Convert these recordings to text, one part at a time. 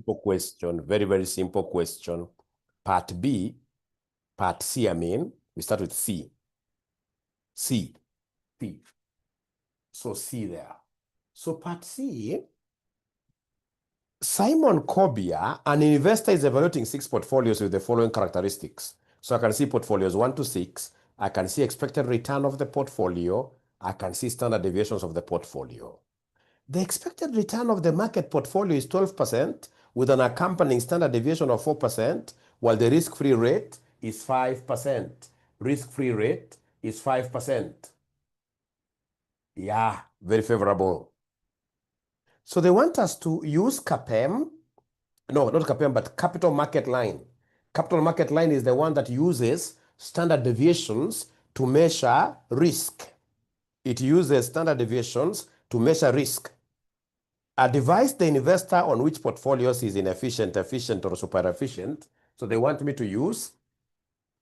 simple question. Very, very simple question. Part C, I mean, we start with C. C. So C there. So part C, Simon Kobia, an investor, is evaluating 6 portfolios with the following characteristics. So I can see portfolios 1 to 6. I can see expected return of the portfolio. I can see standard deviations of the portfolio. The expected return of the market portfolio is 12% with an accompanying standard deviation of 4%, while the risk-free rate is 5%. Risk-free rate is 5%. Yeah, very favorable. So they want us to use CAPM. No, not CAPM, but capital market line. Capital market line is the one that uses standard deviations to measure risk. It uses standard deviations to measure risk. Advise the investor on which portfolios is inefficient, efficient, or super efficient. So they want me to use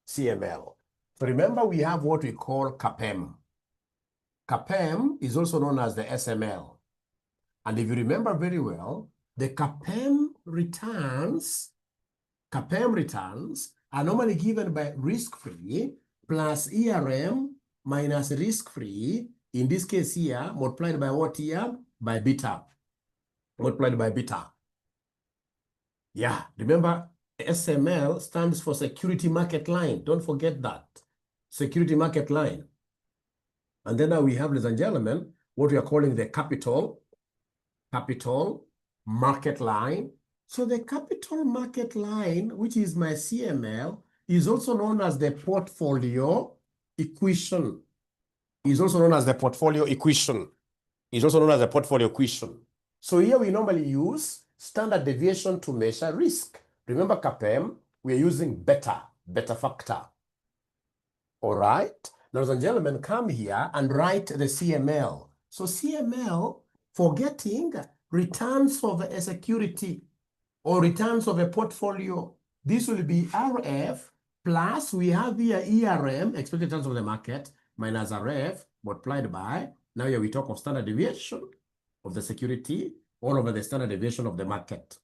CML. So remember, we have what we call CAPM. CAPM is also known as the SML. And if you remember very well, the CAPM returns are normally given by risk-free plus ERM minus risk-free, in this case here, multiplied by what here? By beta. Multiplied by beta. Yeah, remember, SML stands for security market line. Don't forget that. Security market line. And then now we have, ladies and gentlemen, what we are calling the capital market line. So the capital market line, which is my CML, is also known as the portfolio equation. Is also known as the portfolio equation. So here we normally use standard deviation to measure risk. Remember CAPM, we are using beta factor. All right. Ladies and gentlemen, come here and write the CML. So CML, forgetting returns of a security or returns of a portfolio, this will be RF plus we have here ERM, expected returns of the market, minus RF multiplied by, now here we talk of standard deviation of the security all over the standard deviation of the market.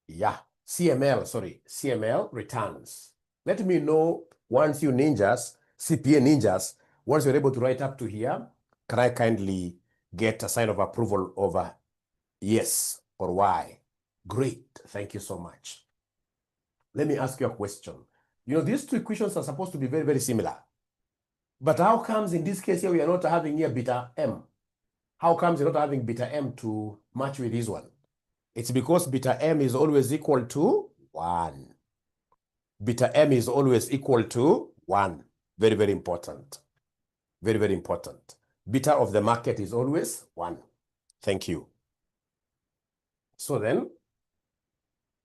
Yeah, CML returns. Let me know once you ninjas, CPA ninjas, once you're able to write up to here, can I kindly get a sign of approval over yes or why? Great, thank you so much. Let me ask you a question. You know, these two equations are supposed to be very, very similar. But how comes in this case here we are not having here beta M? How comes you're not having beta M to match with this one? It's because beta M is always equal to 1. Beta M is always equal to 1. Very, very important. Very, very important. Beta of the market is always 1. Thank you. So then,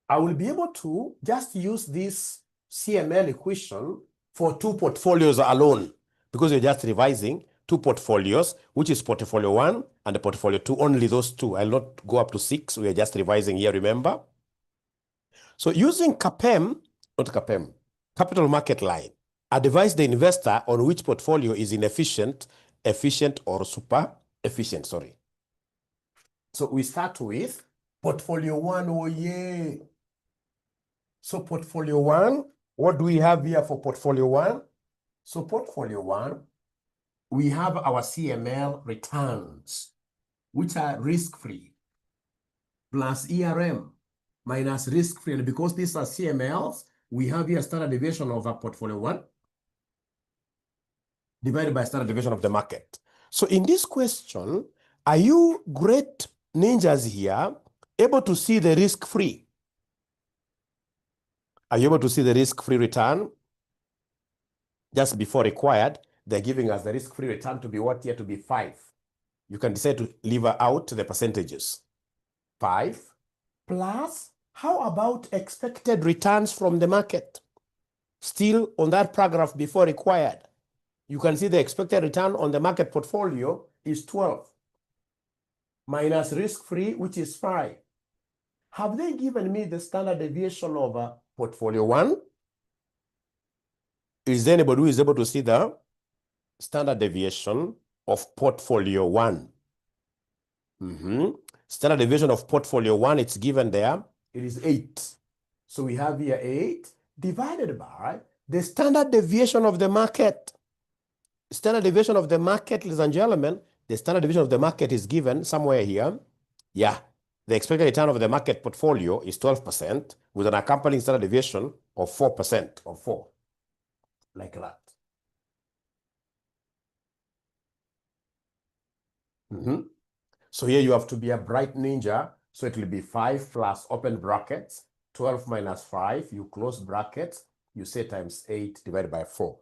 I will be able to just use this CML equation for 2 portfolios alone, because you're just revising 2 portfolios, which is portfolio 1 and the portfolio 2, only those 2. I'll not go up to 6. We are just revising here, remember? So using CAPM, not CAPM, capital market line, advise the investor on which portfolio is inefficient, efficient, or super efficient, sorry. So we start with portfolio 1, oh yeah. So portfolio 1, what do we have here for portfolio 1? So portfolio 1, we have our CML returns, which are risk-free, plus ERM, minus risk-free. And because these are CMLs, we have here standard deviation of our portfolio 1, divided by standard deviation of the market. So in this question, are you great ninjas here able to see the risk-free? Are you able to see the risk-free return? Just before required, they're giving us the risk-free return to be what here? To be 5. You can decide to leave out the percentages. 5 plus, how about expected returns from the market? Still on that paragraph before required, you can see the expected return on the market portfolio is 12. Minus risk-free, which is 5. Have they given me the standard deviation of portfolio 1? Is there anybody who is able to see the standard deviation of portfolio 1? Standard deviation of portfolio 1, it's given there. It is 8. So we have here 8 divided by the standard deviation of the market. Standard deviation of the market, ladies and gentlemen, the standard deviation of the market is given somewhere here. Yeah, the expected return of the market portfolio is 12% with an accompanying standard deviation of 4%, or 4, like that. So here you have to be a bright ninja. So it will be 5 plus open brackets, 12 minus 5, you close brackets, you say times 8 divided by 4.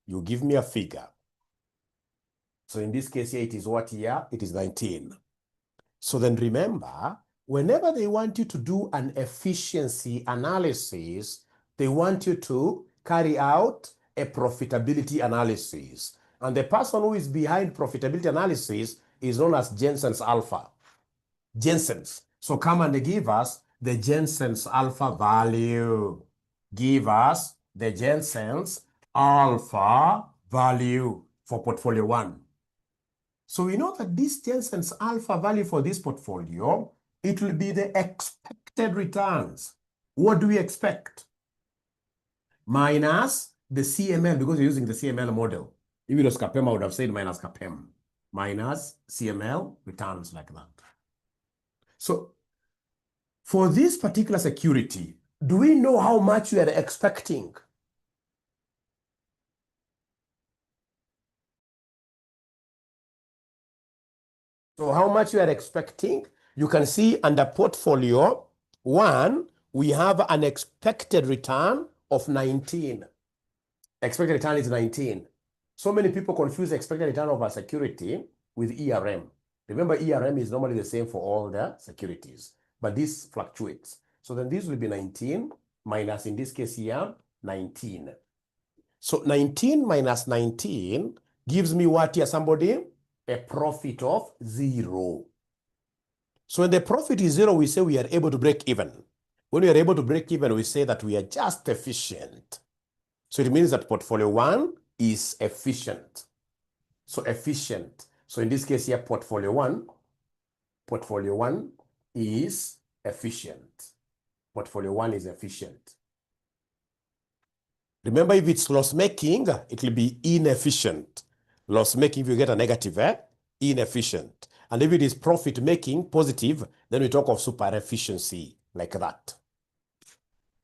You give me a figure. So in this case here, it is what here? It is 19. So then remember, whenever they want you to do an efficiency analysis, they want you to carry out a profitability analysis. And the person who is behind profitability analysis is known as Jensen's alpha. Jensen's. So come and give us the Jensen's alpha value. Give us the Jensen's alpha value for portfolio 1. So we know that this Jensen's alpha value for this portfolio, it will be the expected returns. What do we expect? Minus the CML, because you're using the CML model. If it was CAPEM, I would have said minus CAPEM. Minus CML returns like that. So for this particular security, do we know how much we are expecting? So how much we are expecting? You can see under portfolio 1, we have an expected return of 19. Expected return is 19. So many people confuse expected return of a security with ERM. Remember, ERM is normally the same for all the securities, but this fluctuates. So then this will be 19 minus, in this case here, 19. So 19 minus 19 gives me what here, somebody? A profit of 0. So when the profit is 0, we say we are able to break even. When we are able to break even, we say that we are just efficient. So it means that portfolio 1 is efficient. So efficient. So in this case here, portfolio 1 is efficient. Portfolio 1 is efficient. Remember, if it's loss-making, it will be inefficient. Loss-making, if you get a negative, inefficient. And if it is profit-making, positive, then we talk of super efficiency, like that.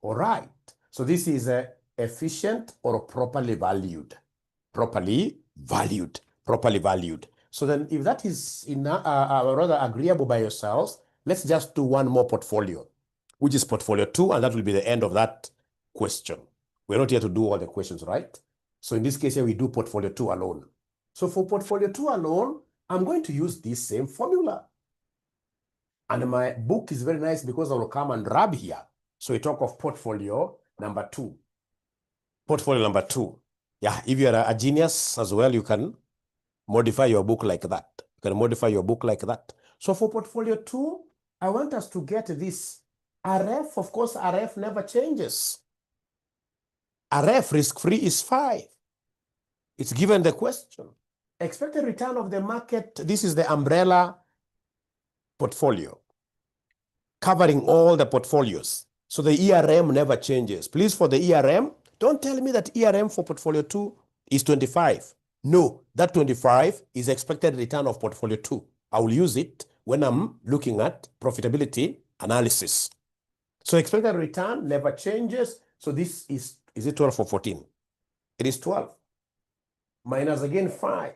All right. So this is efficient or properly valued. Properly valued. Properly valued. So then if that is rather agreeable by yourselves, let's just do one more portfolio, which is portfolio 2, and that will be the end of that question. We're not here to do all the questions, right? So in this case here, we do portfolio 2 alone. So for portfolio 2 alone, I'm going to use this same formula. And my book is very nice because I will come and rub here. So we talk of portfolio number 2. Portfolio number 2. Yeah, if you're a genius as well, you can modify your book like that. You can modify your book like that. So for portfolio 2, I want us to get this. RF, of course, RF never changes. RF risk-free is 5. It's given the question. Expected return of the market, this is the umbrella portfolio, covering all the portfolios. So the ERM never changes. Please, for the ERM, don't tell me that ERM for portfolio 2 is 25. No, that 25 is expected return of portfolio 2. I will use it when I'm looking at profitability analysis. So expected return never changes. So this is it 12 or 14? It is 12. Minus again 5.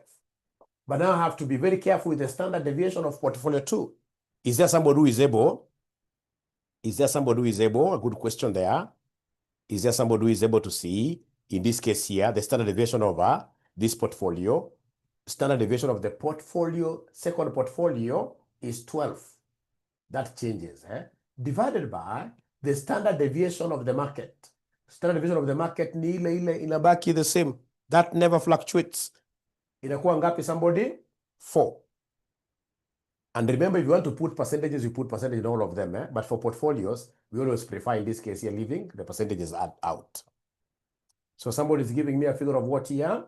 But now I have to be very careful with the standard deviation of portfolio 2. Is there somebody who is able? Is there somebody who is able? A good question there. Is there somebody who is able to see, in this case here, the standard deviation over this portfolio? Standard deviation of the portfolio, second portfolio, is 12. That changes. Divided by the standard deviation of the market. Standard deviation of the market ni ile inabaki the same. That never fluctuates. Inakuwa ngapi, somebody? 4. And remember, if you want to put percentages, you put percentage in all of them. But for portfolios, we always prefer, in this case here, leaving the percentages out. So somebody is giving me a figure of what here?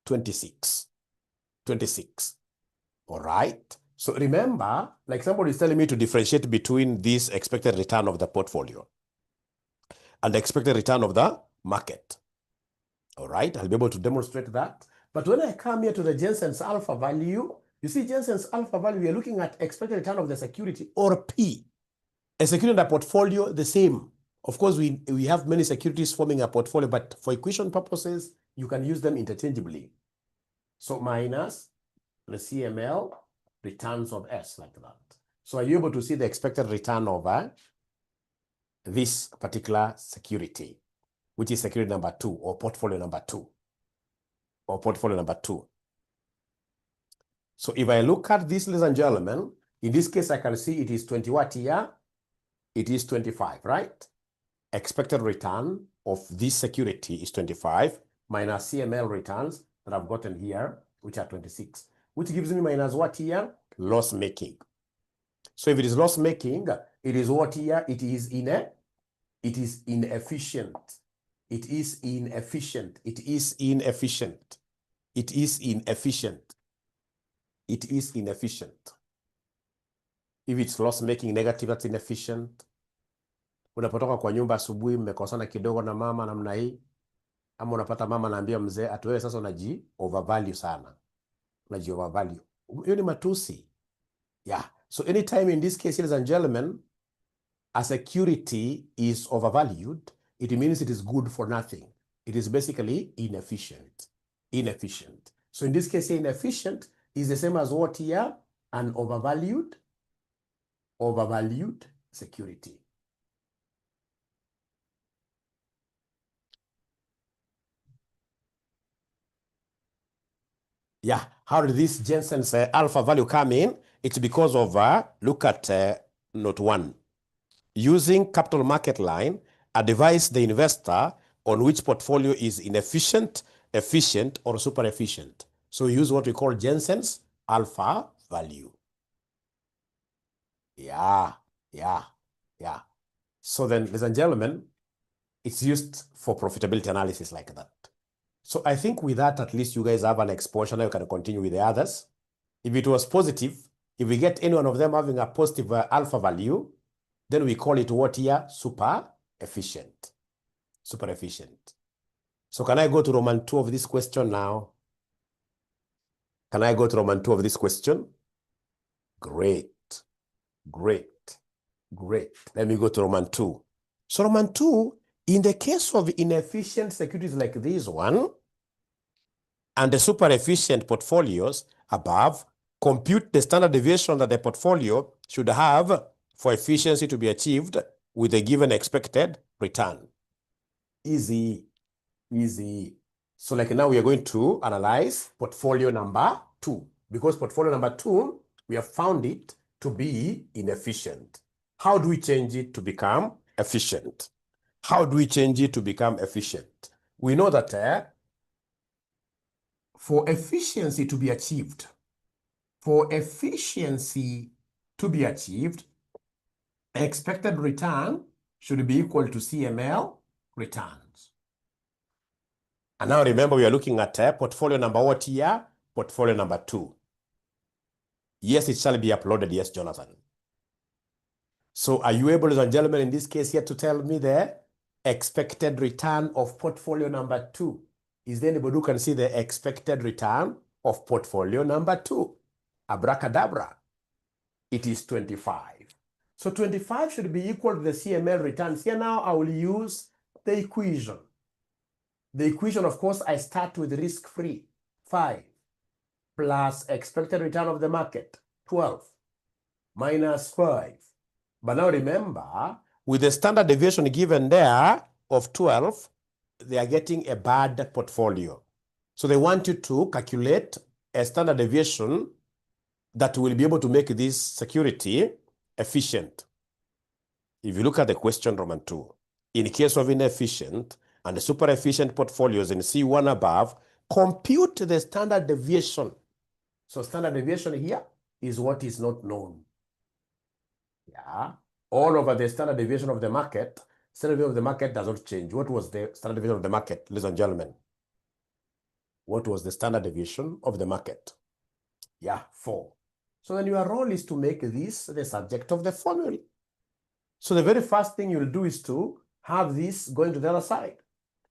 26. 26. All right. So remember, like somebody is telling me to differentiate between this expected return of the portfolio and the expected return of the market. All right, I'll be able to demonstrate that. But when I come here to the Jensen's alpha value, you see Jensen's alpha value, we are looking at expected return of the security, or P. A security in the portfolio, the same. Of course, we have many securities forming a portfolio, but for equation purposes, you can use them interchangeably. So minus the CML returns of S, like that. So are you able to see the expected return of this particular security, which is security number 2, or portfolio number 2, or portfolio number 2? So if I look at this, ladies and gentlemen, in this case, I can see it is 20 what here? It is 25, right? Expected return of this security is 25 minus CML returns that I've gotten here, which are 26, which gives me minus what here? Loss making. So if it is loss making, it is what here? It is inefficient. It is inefficient. It is inefficient. It is inefficient. It is inefficient. It is inefficient. If it's loss making negative, that's inefficient. Unapotoka kwa nyumba asubuhi, mmekosana kidogo na mama namna hii, ama unapata mama anaambia mzee ati wewe sasa unaji overvalue sana, unaji overvalue. Hiyo ni matusi. Yeah. So anytime in this case, ladies and gentlemen, a security is overvalued, it means it is good for nothing. It is basically inefficient. Inefficient. So in this case, inefficient is the same as what here? An overvalued security. Yeah, how did this Jensen's alpha value come in? It's because of, look at note 1. Using capital market line, advise the investor on which portfolio is inefficient, efficient, or super efficient. So use what we call Jensen's alpha value. Yeah. So then, ladies and gentlemen, it's used for profitability analysis like that. So I think with that, at least you guys have an exposure. Now you can continue with the others. If it was positive, if we get any one of them having a positive alpha value, then we call it what here? Super efficient. Super efficient. So can I go to Roman 2 of this question now? Can I go to Roman 2 of this question? Great. Let me go to Roman 2. So Roman 2, in the case of inefficient securities like this one, and the super efficient portfolios above, compute the standard deviation that the portfolio should have for efficiency to be achieved with a given expected return. Easy. So like now we are going to analyze portfolio number 2, because portfolio number 2, we have found it to be inefficient. How do we change it to become efficient? How do we change it to become efficient? We know that for efficiency to be achieved, expected return should be equal to CML returns. And now remember, we are looking at portfolio number what here? Portfolio number 2. Yes, it shall be uploaded. Yes, Jonathan. So are you able, ladies and gentlemen, in this case here to tell me the expected return of portfolio number 2? Is there anybody who can see the expected return of portfolio number 2? Abracadabra. It is 25. So 25 should be equal to the CML returns. Here now I will use the equation. The equation, of course, I start with risk-free, 5, plus expected return of the market, 12, minus 5. But now remember, with the standard deviation given there of 12, they are getting a bad portfolio. So they want you to calculate a standard deviation that will be able to make this security efficient. If you look at the question, Roman 2, in case of inefficient and super efficient portfolios in C1 above, compute the standard deviation. So standard deviation here is what is not known. Yeah. All over the standard deviation of the market, standard deviation of the market does not change. What was the standard deviation of the market, ladies and gentlemen? What was the standard deviation of the market? Yeah, 4. So then your role is to make this the subject of the formula. So the very first thing you'll do is to have this going to the other side.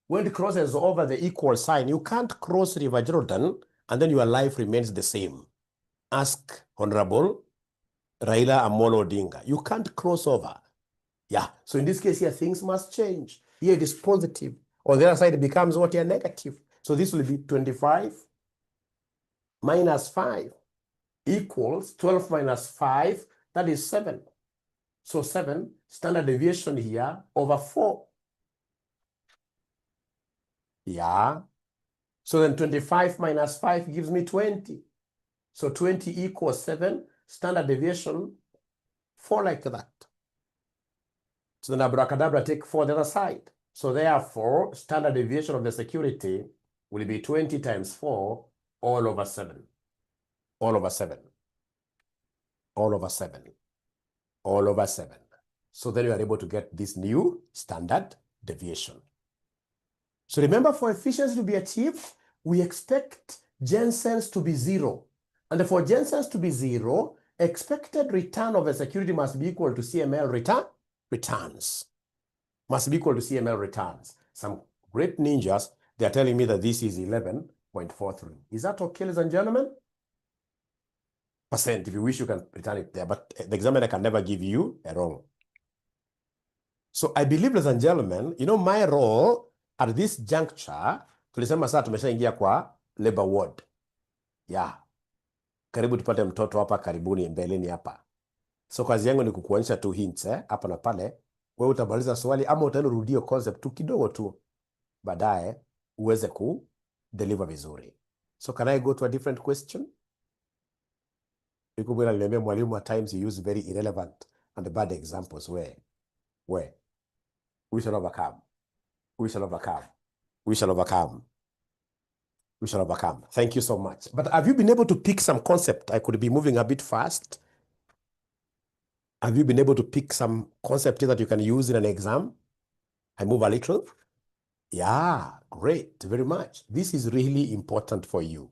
When it crosses over the equal sign, you can't cross River Jordan and then your life remains the same. Ask Honorable Raila Amolo Odinga. You can't cross over. Yeah. So in this case here, things must change. Here it is positive. On the other side, it becomes what here negative. So this will be 25 minus 5 equals 12 minus 5. That is 7. So 7, standard deviation here, over 4. Yeah. So then 25 minus 5 gives me 20. So 20 equals 7, standard deviation, 4 like that. So then abracadabra, take 4 the other side. So therefore, standard deviation of the security will be 20 times 4 all over 7. All over 7. All over 7. All over 7. So then you are able to get this new standard deviation. So remember, for efficiency to be achieved, we expect Jensen's to be 0. And for Jensen's to be 0, expected return of a security must be equal to CML returns. Must be equal to CML returns. Some great ninjas, they're telling me that this is 11.43. Is that okay, ladies and gentlemen? Percent, if you wish, you can return it there, but the examiner can never give you a wrong. So I believe, ladies and gentlemen, you know, my role at this juncture, tulisema sasa tumeshaingia kwa labor ward. Yeah. Karibu tupate mtoto hapa karibuni mbeleni hapa. So kazi yangu ni kukuonyesha tu hints hapa na pale. Wewe utabaliza swali ama utaenda rudio concept tu kidogo tu. Baadaye uweze ku deliver vizuri. So can I go to a different question? Because niambia mwalimu, at times you use very irrelevant and bad examples. Where we shall overcome. We shall overcome. We shall overcome. We shall overcome. Thank you so much. But have you been able to pick some concept? I could be moving a bit fast. Have you been able to pick some concept that you can use in an exam? I move a little. Yeah, great. Very much. This is really important for you.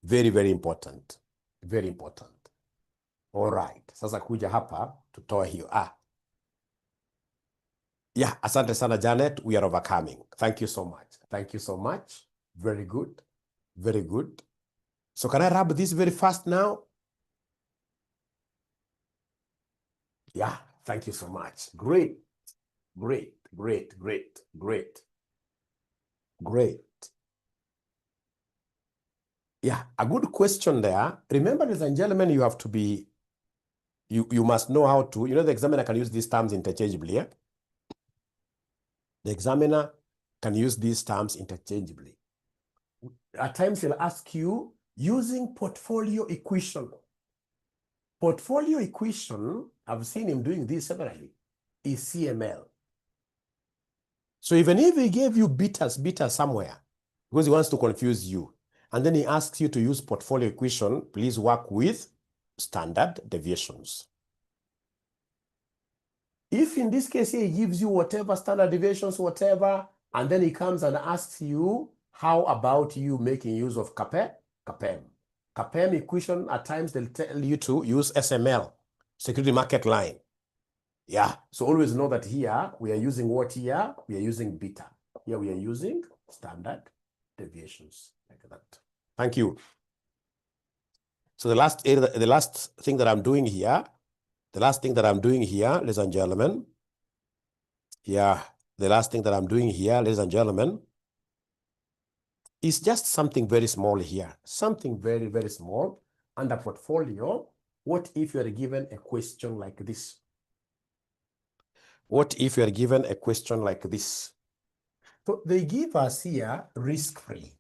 Very, very important. Very important. All right. Sasa kuja hapa, tutoa hiyo. Yeah, asante sana Janet. We are overcoming. Thank you so much. Thank you so much. Very good. Very good. So can I rub this very fast now? Yeah, thank you so much. Great. Great, great, great, great. Great. Yeah, a good question there. Remember, ladies and gentlemen, you have to be, you must know how to, the examiner can use these terms interchangeably. Yeah? The examiner can use these terms interchangeably. At times he'll ask you using portfolio equation. Portfolio equation, I've seen him doing this severally, is CML. So even if he gave you beta somewhere, because he wants to confuse you, and then he asks you to use portfolio equation, please work with standard deviations. If in this case he gives you whatever standard deviations, whatever, and then he comes and asks you, how about you making use of CAPEM? CAPEM equation, at times they'll tell you to use SML, security market line. Yeah, so always know that here we are using what here? We are using beta. Here we are using standard deviations like that. Thank you. So the last thing that I'm doing here, ladies and gentlemen, is just something very small here. Something very, very small. Under portfolio, what if you are given a question like this? What if you are given a question like this? So they give us here risk-free.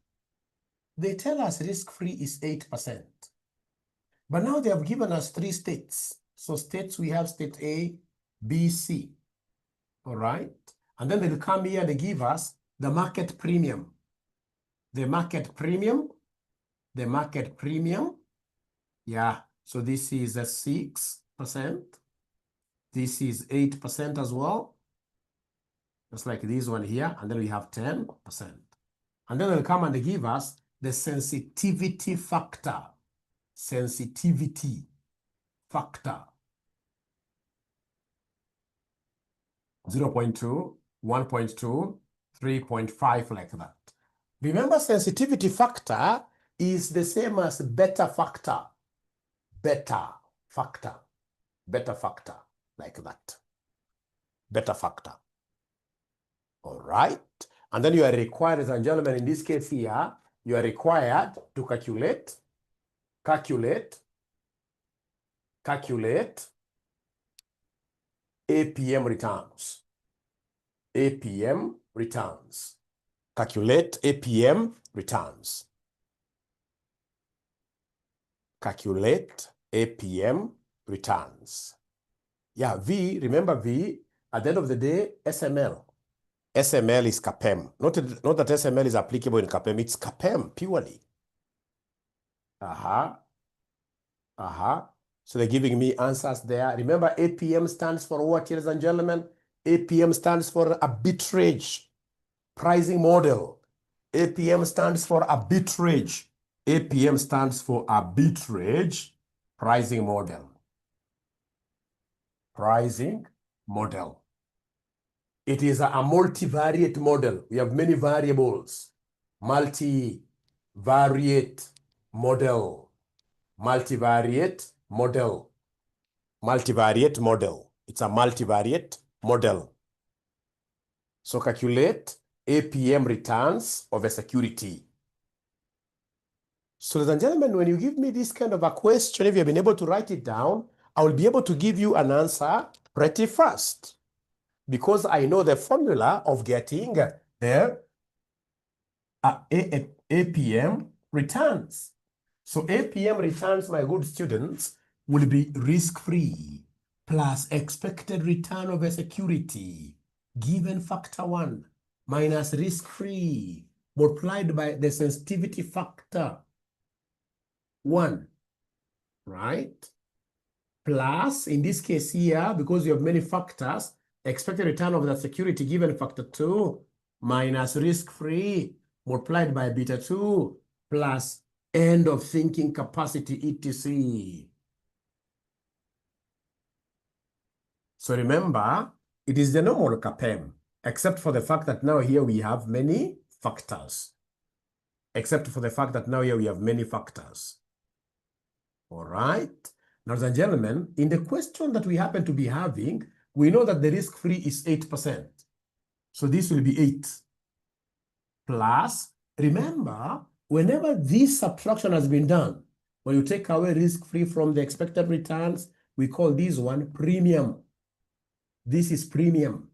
They tell us risk-free is 8%. But now they have given us 3 states. So states, we have state A, B, C. All right. And then they'll come here, they give us the market premium. The market premium. Yeah. So this is a 6%. This is 8% as well. Just like this one here. And then we have 10%. And then they'll come and they give us the sensitivity factor. Sensitivity. factor. 0.2, 1.2, 3.5, like that. Remember, sensitivity factor is the same as beta factor. Beta factor. Beta factor, like that. Beta factor. All right. And then you are required, ladies and gentlemen, in this case here, you are required to calculate APM returns. APM returns. Calculate APM returns. Calculate APM returns. Yeah, V, remember V, at the end of the day, SML. SML is CAPM. Not that SML is applicable in CAPM, it's CAPM purely. So they're giving me answers there. Remember, APM stands for what, ladies and gentlemen? APM stands for arbitrage pricing model. APM stands for arbitrage. APM stands for arbitrage pricing model. Pricing model. It is a multivariate model. We have many variables. Multivariate model. Multivariate model. Multivariate model. It's a multivariate model. So calculate APM returns of a security. So, ladies and gentlemen, when you give me this kind of a question, if you have been able to write it down, I will be able to give you an answer pretty fast, because I know the formula of getting the APM returns. So APM returns, my good students, will be risk-free plus expected return of a security given factor 1 minus risk-free multiplied by the sensitivity factor 1, right? Plus, in this case here, because you have many factors, expected return of that security given factor 2 minus risk-free multiplied by beta 2 plus end of thinking capacity, etc. So remember, it is the normal CAPM, except for the fact that now here we have many factors. Except for the fact that now here we have many factors. All right. Now, ladies and gentlemen, in the question that we happen to be having, we know that the risk-free is 8%. So this will be 8. Plus, remember, whenever this subtraction has been done, when you take away risk-free from the expected returns, we call this one premium. This is premium.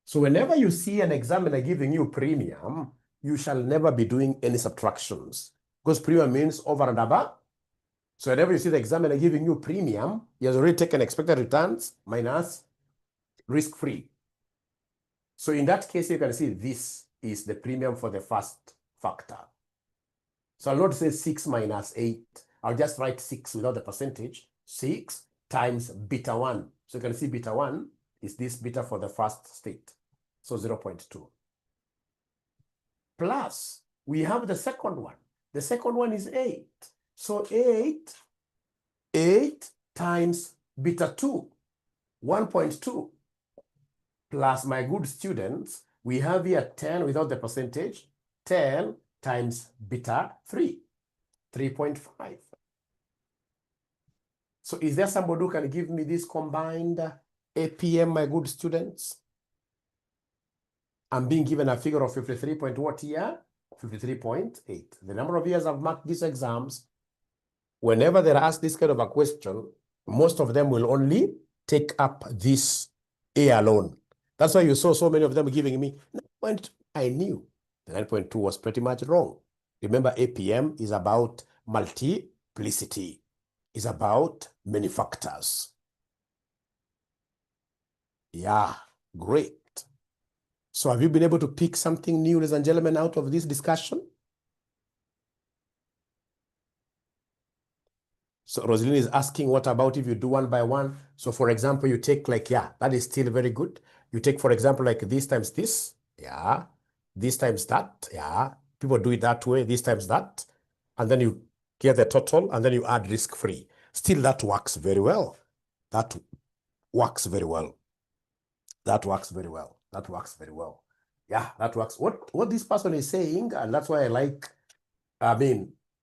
So whenever you see an examiner giving you premium, you shall never be doing any subtractions, because premium means over and above. So whenever you see the examiner giving you premium, he has already taken expected returns minus risk-free. So in that case, you can see this is the premium for the first factor. So I'll not say 6 minus 8. I'll just write 6 without the percentage. 6 times beta 1. So you can see beta 1 is this beta for the first state. So 0.2. Plus, we have the second one. The second one is 8. So 8 times beta 2, 1.2. Plus, my good students, we have here 10 without the percentage. 10 times beta 3, 3.5. So is there somebody who can give me this combined APM, my good students? I'm being given a figure of 53 point what here? 53.8. The number of years I've marked these exams, whenever they're asked this kind of a question, most of them will only take up this A alone. That's why you saw so many of them giving me 9.2. I knew the 9.2 was pretty much wrong. Remember, APM is about multiplicity. It's about many factors. Yeah, great. So have you been able to pick something new, ladies and gentlemen, out of this discussion? So Rosaline is asking, what about if you do one by one? So for example, you take like, yeah, that is still very good. You take, for example, like this times this, yeah, this times that, yeah. People do it that way, this times that. And then you get the total, and then you add risk-free. Still, that works very well. That works very well. That works very well. That works very well. Yeah, that works. What this person is saying, and that's why I like,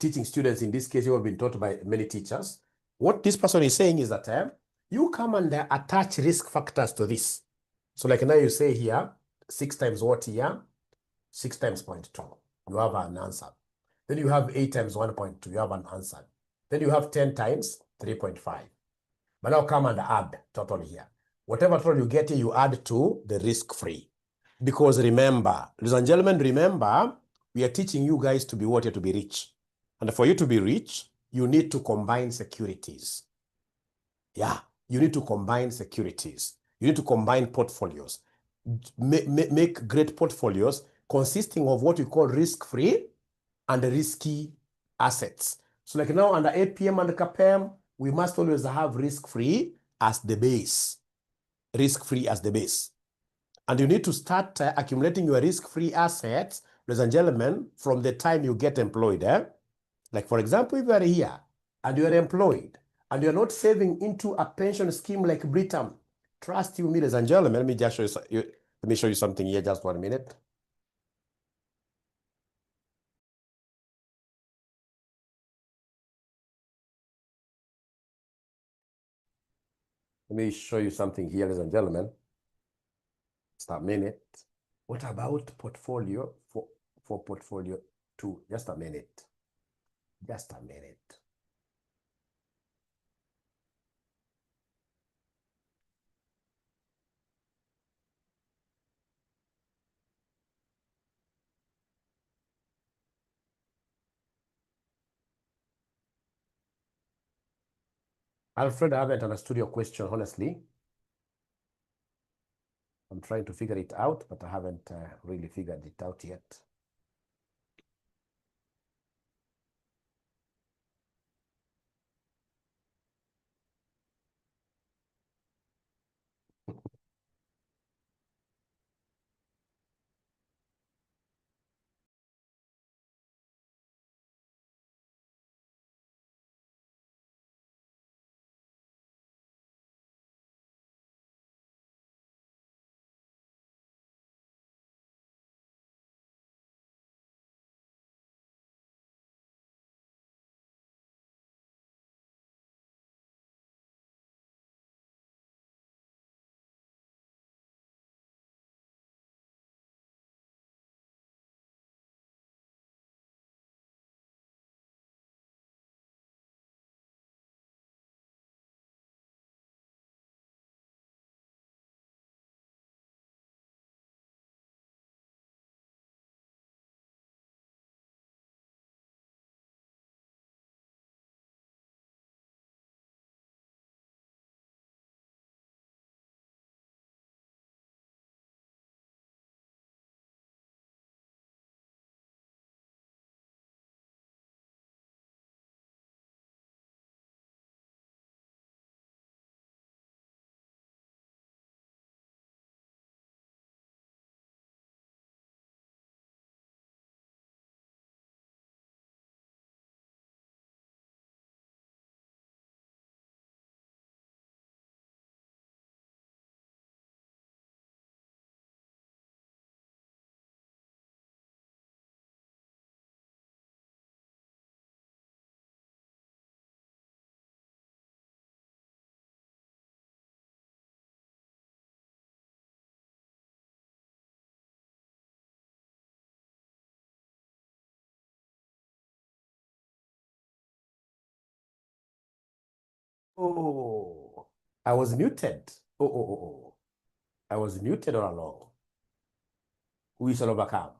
teaching students, in this case, you have been taught by many teachers. What this person is saying is that you come and attach risk factors to this. So like now you say here, 6 times what here? 6 times 0.2. You have an answer. Then you have 8 times 1.2. You have an answer. Then you have 10 times 3.5. But now come and add total here. Whatever total you get here, you add to the risk-free. Because remember, ladies and gentlemen, remember, we are teaching you guys to be what? To be rich. And for you to be rich, you need to combine securities. Yeah, you need to combine securities. You need to combine portfolios. Make great portfolios consisting of what we call risk-free and risky assets. So like now under APM and CAPM, we must always have risk-free as the base. Risk-free as the base. And you need to start accumulating your risk-free assets, ladies and gentlemen, from the time you get employed. Like for example, if you are here and you are employed and you're not saving into a pension scheme like Britam, trust you me, ladies and gentlemen, let me just show you, let me show you something here, just 1 minute. Let me show you something here, ladies and gentlemen. Just a minute. What about portfolio for portfolio 2? Just a minute. Just a minute. Alfred, I haven't understood your question, honestly. I'm trying to figure it out, but I haven't really figured it out yet. Oh, I was muted. Oh. I was muted all along. We shall overcome.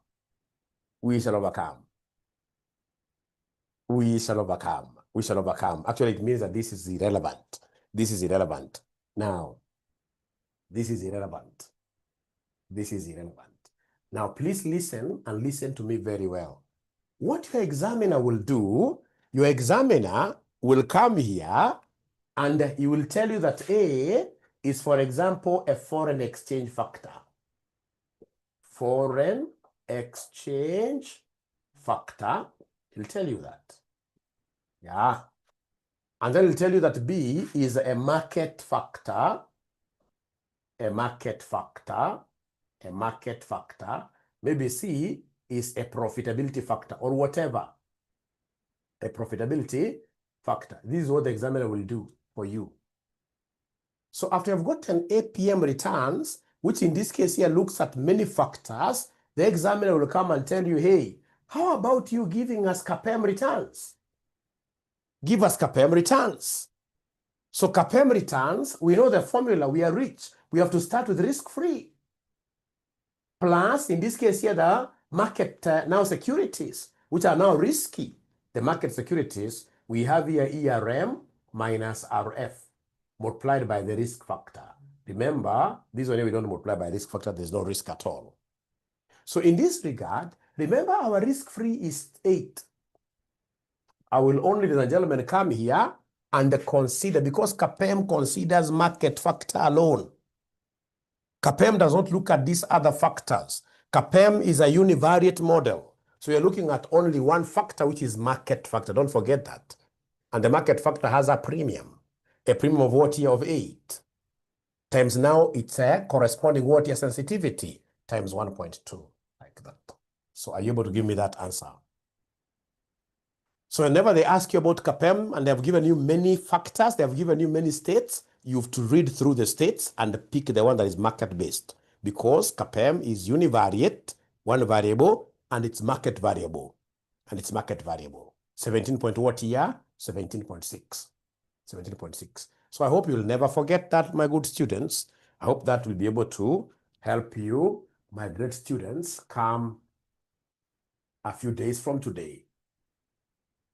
We shall overcome. We shall overcome. We shall overcome. Actually, it means that this is irrelevant. This is irrelevant. Now, this is irrelevant. This is irrelevant. Now, please listen and listen to me very well. What your examiner will do, your examiner will come here and he will tell you that A is, for example, a foreign exchange factor. Foreign exchange factor. He'll tell you that. Yeah. And then it'll tell you that B is a market factor, a market factor, a market factor. Maybe C is a profitability factor or whatever. A profitability factor. This is what the examiner will do for you. So after you've gotten APM returns, which in this case here looks at many factors, the examiner will come and tell you, hey, how about you giving us CAPM returns? Give us CAPM returns. So CAPM returns, we know the formula, we are rich. We have to start with risk-free. Plus, in this case here, the market now securities, which are now risky. The market securities, we have here ERM minus RF multiplied by the risk factor. Remember, this one we don't multiply by risk factor, there's no risk at all. So in this regard, remember our risk-free is 8. I will only, ladies and gentlemen, come here and consider, because CAPM considers market factor alone. CAPM does not look at these other factors. CAPM is a univariate model. So you're looking at only one factor, which is market factor. Don't forget that. And the market factor has a premium. A premium of what year of 8. Times now it's a corresponding what year sensitivity times 1.2, like that. So are you able to give me that answer? So whenever they ask you about CAPM and they have given you many factors, they have given you many states, you have to read through the states and pick the one that is market-based, because CAPM is univariate, one variable, and it's market variable. And it's market variable. 17 point what year? 17.6. 17.6. So I hope you'll never forget that, my good students. I hope that will be able to help you, my great students, come a few days from today.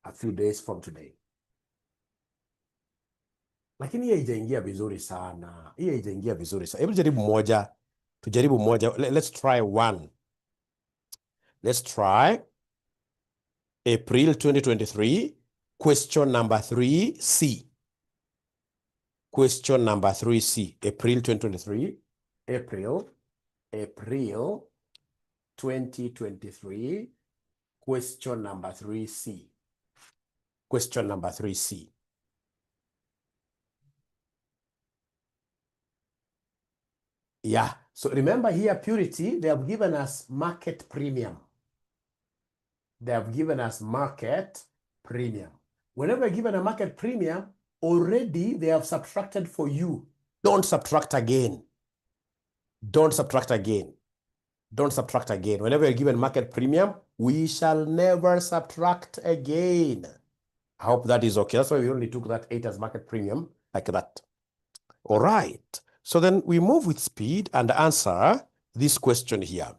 A few days from today. Lakini hii haijaingia vizuri sana. Hii haijaingia vizuri sana. Hebu jaribu moja. Tujaribu moja. Let's try one. Let's try April 2023, question number 3C. Question number 3C. April 2023. April 2023. Question number 3C. Question number 3C. Yeah. So remember here, Purity, they have given us market premium. They have given us market premium. Whenever you're given a market premium, already they have subtracted for you. Don't subtract again. Don't subtract again. Don't subtract again. Whenever you're given market premium, we shall never subtract again. I hope that is okay. That's why we only took that 8 as market premium, like that. All right. So then we move with speed and answer this question here.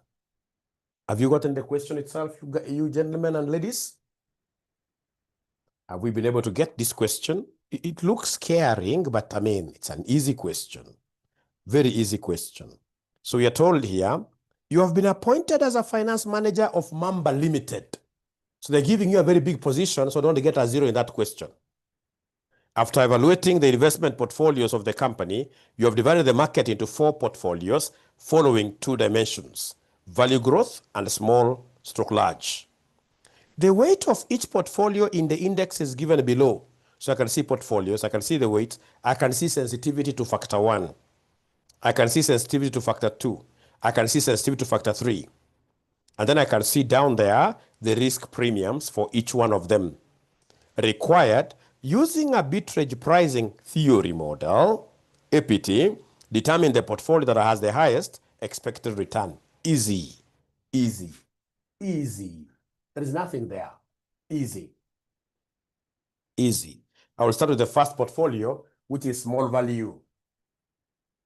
Have you gotten the question itself, you gentlemen and ladies? Have we been able to get this question? It looks scaring, but I mean, it's an easy question. Very easy question. So we are told here, you have been appointed as a finance manager of Mamba Limited. So they're giving you a very big position, so don't get a 0 in that question. After evaluating the investment portfolios of the company, you have divided the market into 4 portfolios following 2 dimensions: value growth and small/large. The weight of each portfolio in the index is given below. So I can see portfolios, I can see the weight, I can see sensitivity to factor 1. I can see sensitivity to factor 2. I can see sensitivity to factor 3. And then I can see down there the risk premiums for each one of them. Required, using a arbitrage pricing theory model, APT, determine the portfolio that has the highest expected return. Easy, easy, easy. There is nothing there. Easy, easy. I will start with the first portfolio, which is small value.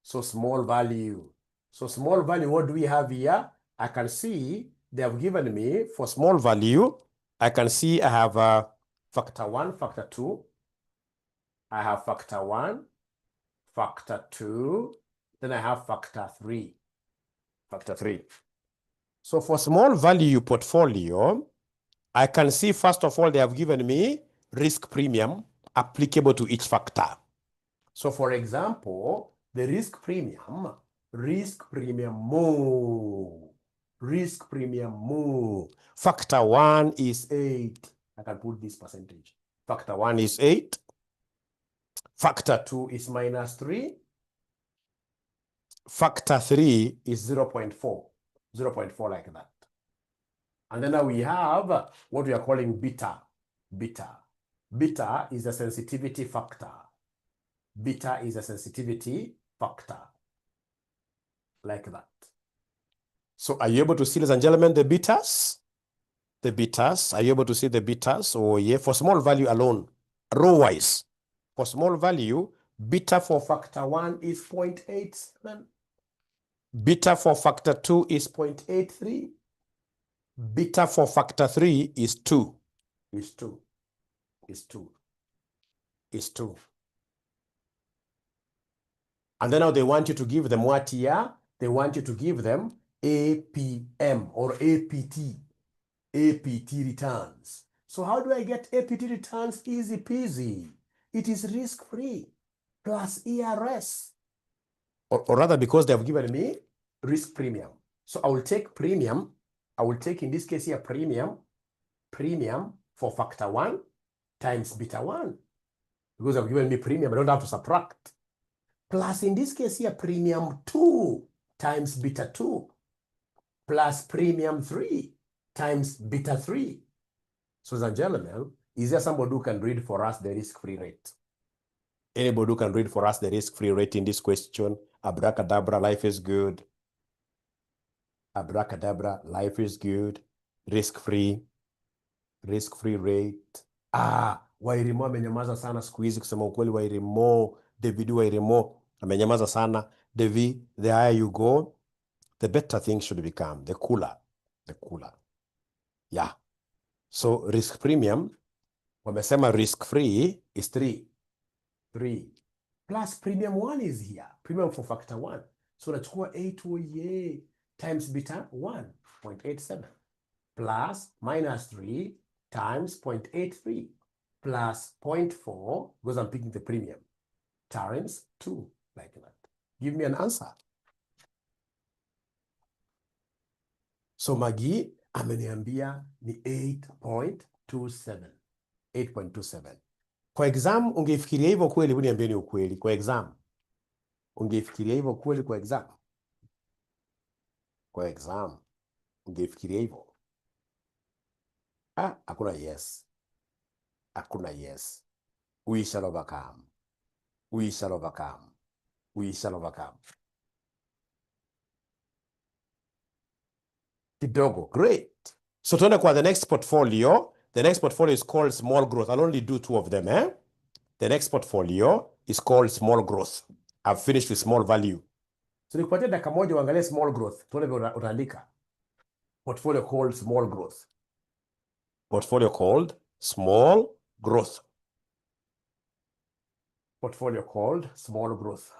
So small value. So small value, what do we have here? I can see they have given me for small value. I can see I have factor 1, factor 2. I have factor 1, factor 2. Then I have factor 3. Factor 3. So for small value portfolio, I can see first of all they have given me risk premium applicable to each factor. So for example, the risk premium more. Factor 1 is 8. I can put this percentage. Factor 1 is 8. Factor 2 is minus 3. Factor 3 is 0.4. 0.4 like that. And then now we have what we are calling beta. Beta. Beta is a sensitivity factor. Beta is a sensitivity factor. Like that. So are you able to see, ladies and gentlemen, the betas? The betas. Are you able to see the betas? Oh yeah, for small value alone, row-wise. For small value, beta for factor 1 is 0.87. Beta for factor 2 is 0.83. Beta for factor 3 is 2. Is 2. Is 2. Is 2. And then now they want you to give them what here? They want you to give them APM or APT. APT returns. So how do I get APT returns? Easy peasy. It is risk-free plus ERS. Or rather, because they have given me risk premium. So I will take premium. I will take, in this case here, premium for factor 1 times beta 1. Because they've given me premium, I don't have to subtract. Plus, in this case here, premium 2 times beta 2. Plus premium 3 times beta 3. So, ladies and gentlemen, is there somebody who can read for us the risk-free rate? Anybody who can read for us the risk-free rate in this question? Abracadabra, life is good. Abracadabra, life is good. Risk-free rate. Wairimo amenyamaza sana siku hizi, kusema ukweli. Wairimo, David Wairimo amenyamaza sana. David, the higher you go, the better things should become. The cooler. Yeah. So risk premium, wamesema risk free is 3. Plus premium 1 is here. Premium for factor 1. So nachukua 8 times beta 1.87 plus minus 3 times 0.83 plus 0.4, because I'm picking the premium, times 2, like that. Give me an answer. So Magi ameniambia ni 8.27. 8.27. Kwa exam ungefikiria hivyo kweli? Uniambie ni ukweli. Kwa exam ungefikiria hivyo kweli? Kwa exam ungefikiria hivyo? Hakuna yes. Hakuna yes. We shall overcome. We shall overcome. We shall overcome. Kidogo. Great. So tuende kwa the next portfolio. The next portfolio is called small growth. I'll only do 2 of them. The next portfolio is called small growth. I've finished with small value. So nikupatia dakika moja uangalie small growth. Tuone utaandika. Portfolio called small growth. Portfolio called small growth. Portfolio called small growth.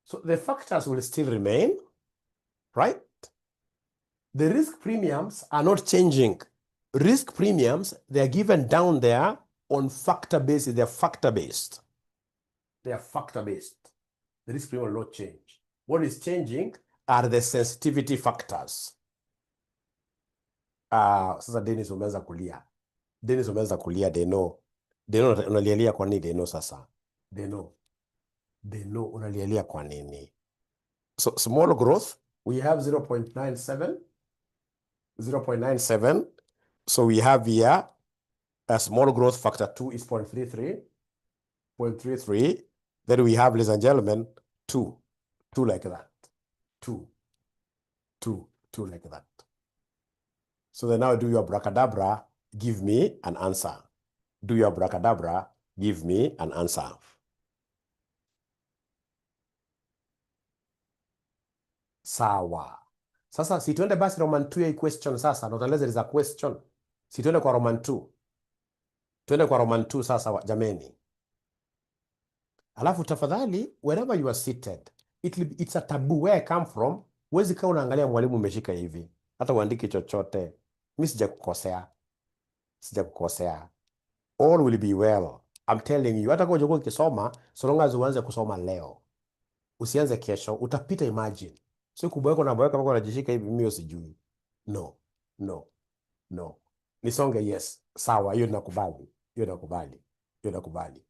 So the factors will still remain, right? The risk premiums are not changing. Risk premiums, they're given down there on factor basis. They're factor-based. They are factor-based. The risk premium will not change. What is changing are the sensitivity factors. Sasa Dennis umeanza kulia. Deno unalialia kwa nini Deno sasa? Deno unalialia kwa nini? So small growth, we have 0.97. 0.97. So we have here a small growth factor 2 is 0.33. 0.33. Then we have, ladies and gentlemen, 2 like that. 2 like that. So then now do your abracadabra, give me an answer. Do your abracadabra, give me an answer. Sawa. Sasa si tuende basi Roman 2 ya question sasa. Notaleza is a question. Si tuende kwa Roman 2. Tuende kwa Roman 2 sasa jameni. Alafu tafadhali, wherever you are seated, it's a taboo. Where I come from, huwezi kaa unaangalia mwalimu umeshika hivi. Hata uandiki chochote. Mimi sijakukosea. All will be well. I'm telling you. Hata kwa ujoko ukisoma, so long as uanze kusoma leo. Usianze kesho, utapita imagine. So kuboeka na boeka unajishika hivi, mimi sijui. No. Nisonge yes. Sawa, hiyo nakubali. Hiyo nakubali. Hiyo nakubali.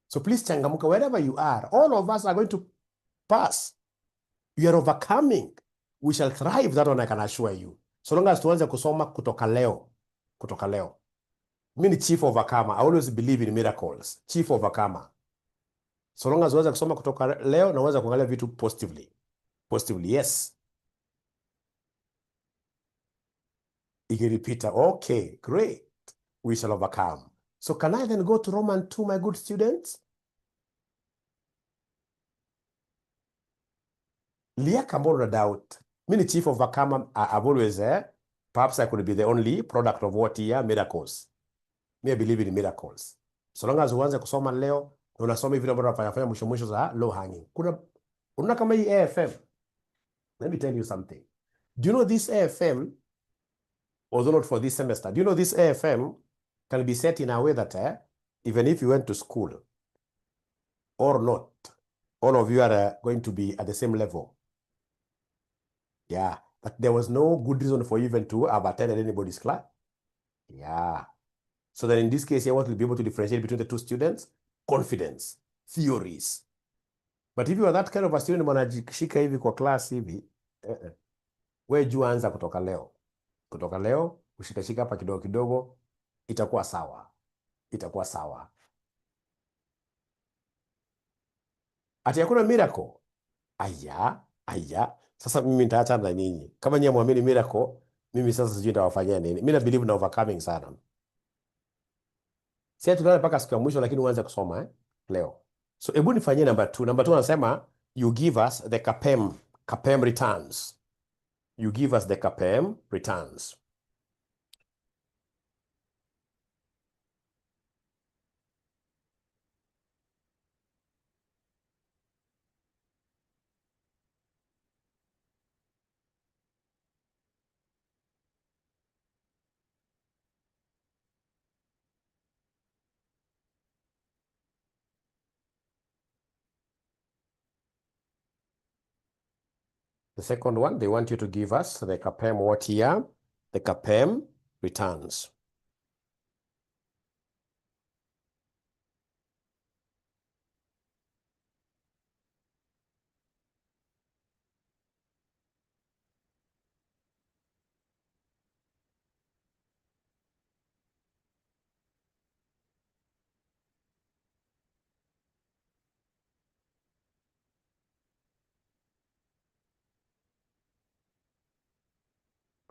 So please changamuka wherever you are. All of us are going to pass. You are overcoming. We shall thrive, that one I can assure you. So long as tuanze kusoma kutoka leo. Kutoka leo. Mimi ni chief overcomer. I always believe in miracles. Chief overcomer. So long as uweze kusoma kutoka leo na uweze kuangalia vitu positively. Positively, yes. Ikiripita, okay, great. We shall overcome. So can I then go to Roman 2, my good students? Liaka more doubt. Mini chief overcomer, I've always, perhaps I could be the only product of what here, miracles. Me, I believe in miracles. So long as uanze kusoma leo, na unasoma hivi ambavyo unafanya mwisho mwisho za low hanging. Unaona kama hii AFM. Let me tell you something. Do you know this AFM, although not for this semester, do you know this AFM can be set in a way that even if you went to school or not, all of you are going to be at the same level. Yeah, but there was no good reason for you even to have attended anybody's class. Yeah. So then in this case, here, what will be able to differentiate between the two students? Confidence, theories. But if you are that kind of a student, mwanajishika hivi kwa class hivi, we juu anza kutoka leo. Kutoka leo, ushikashika hapa kidogo kidogo, itakuwa sawa. Itakuwa sawa. Ati hakuna miracle. Aya. Sasa mimi nitaacha na ninyi. Kama nyinyi muamini miracle, mimi sasa sijui nitawafanyia nini. Mimi na believe na overcoming sana. Sasa tunaenda mpaka siku ya mwisho lakini uanze kusoma leo. So hebu nifanyie number 2. Number 2 anasema you give us the CAPEM returns. You give us the CAPEM returns. The second one, they want you to give us the CAPEM what here? The CAPEM returns.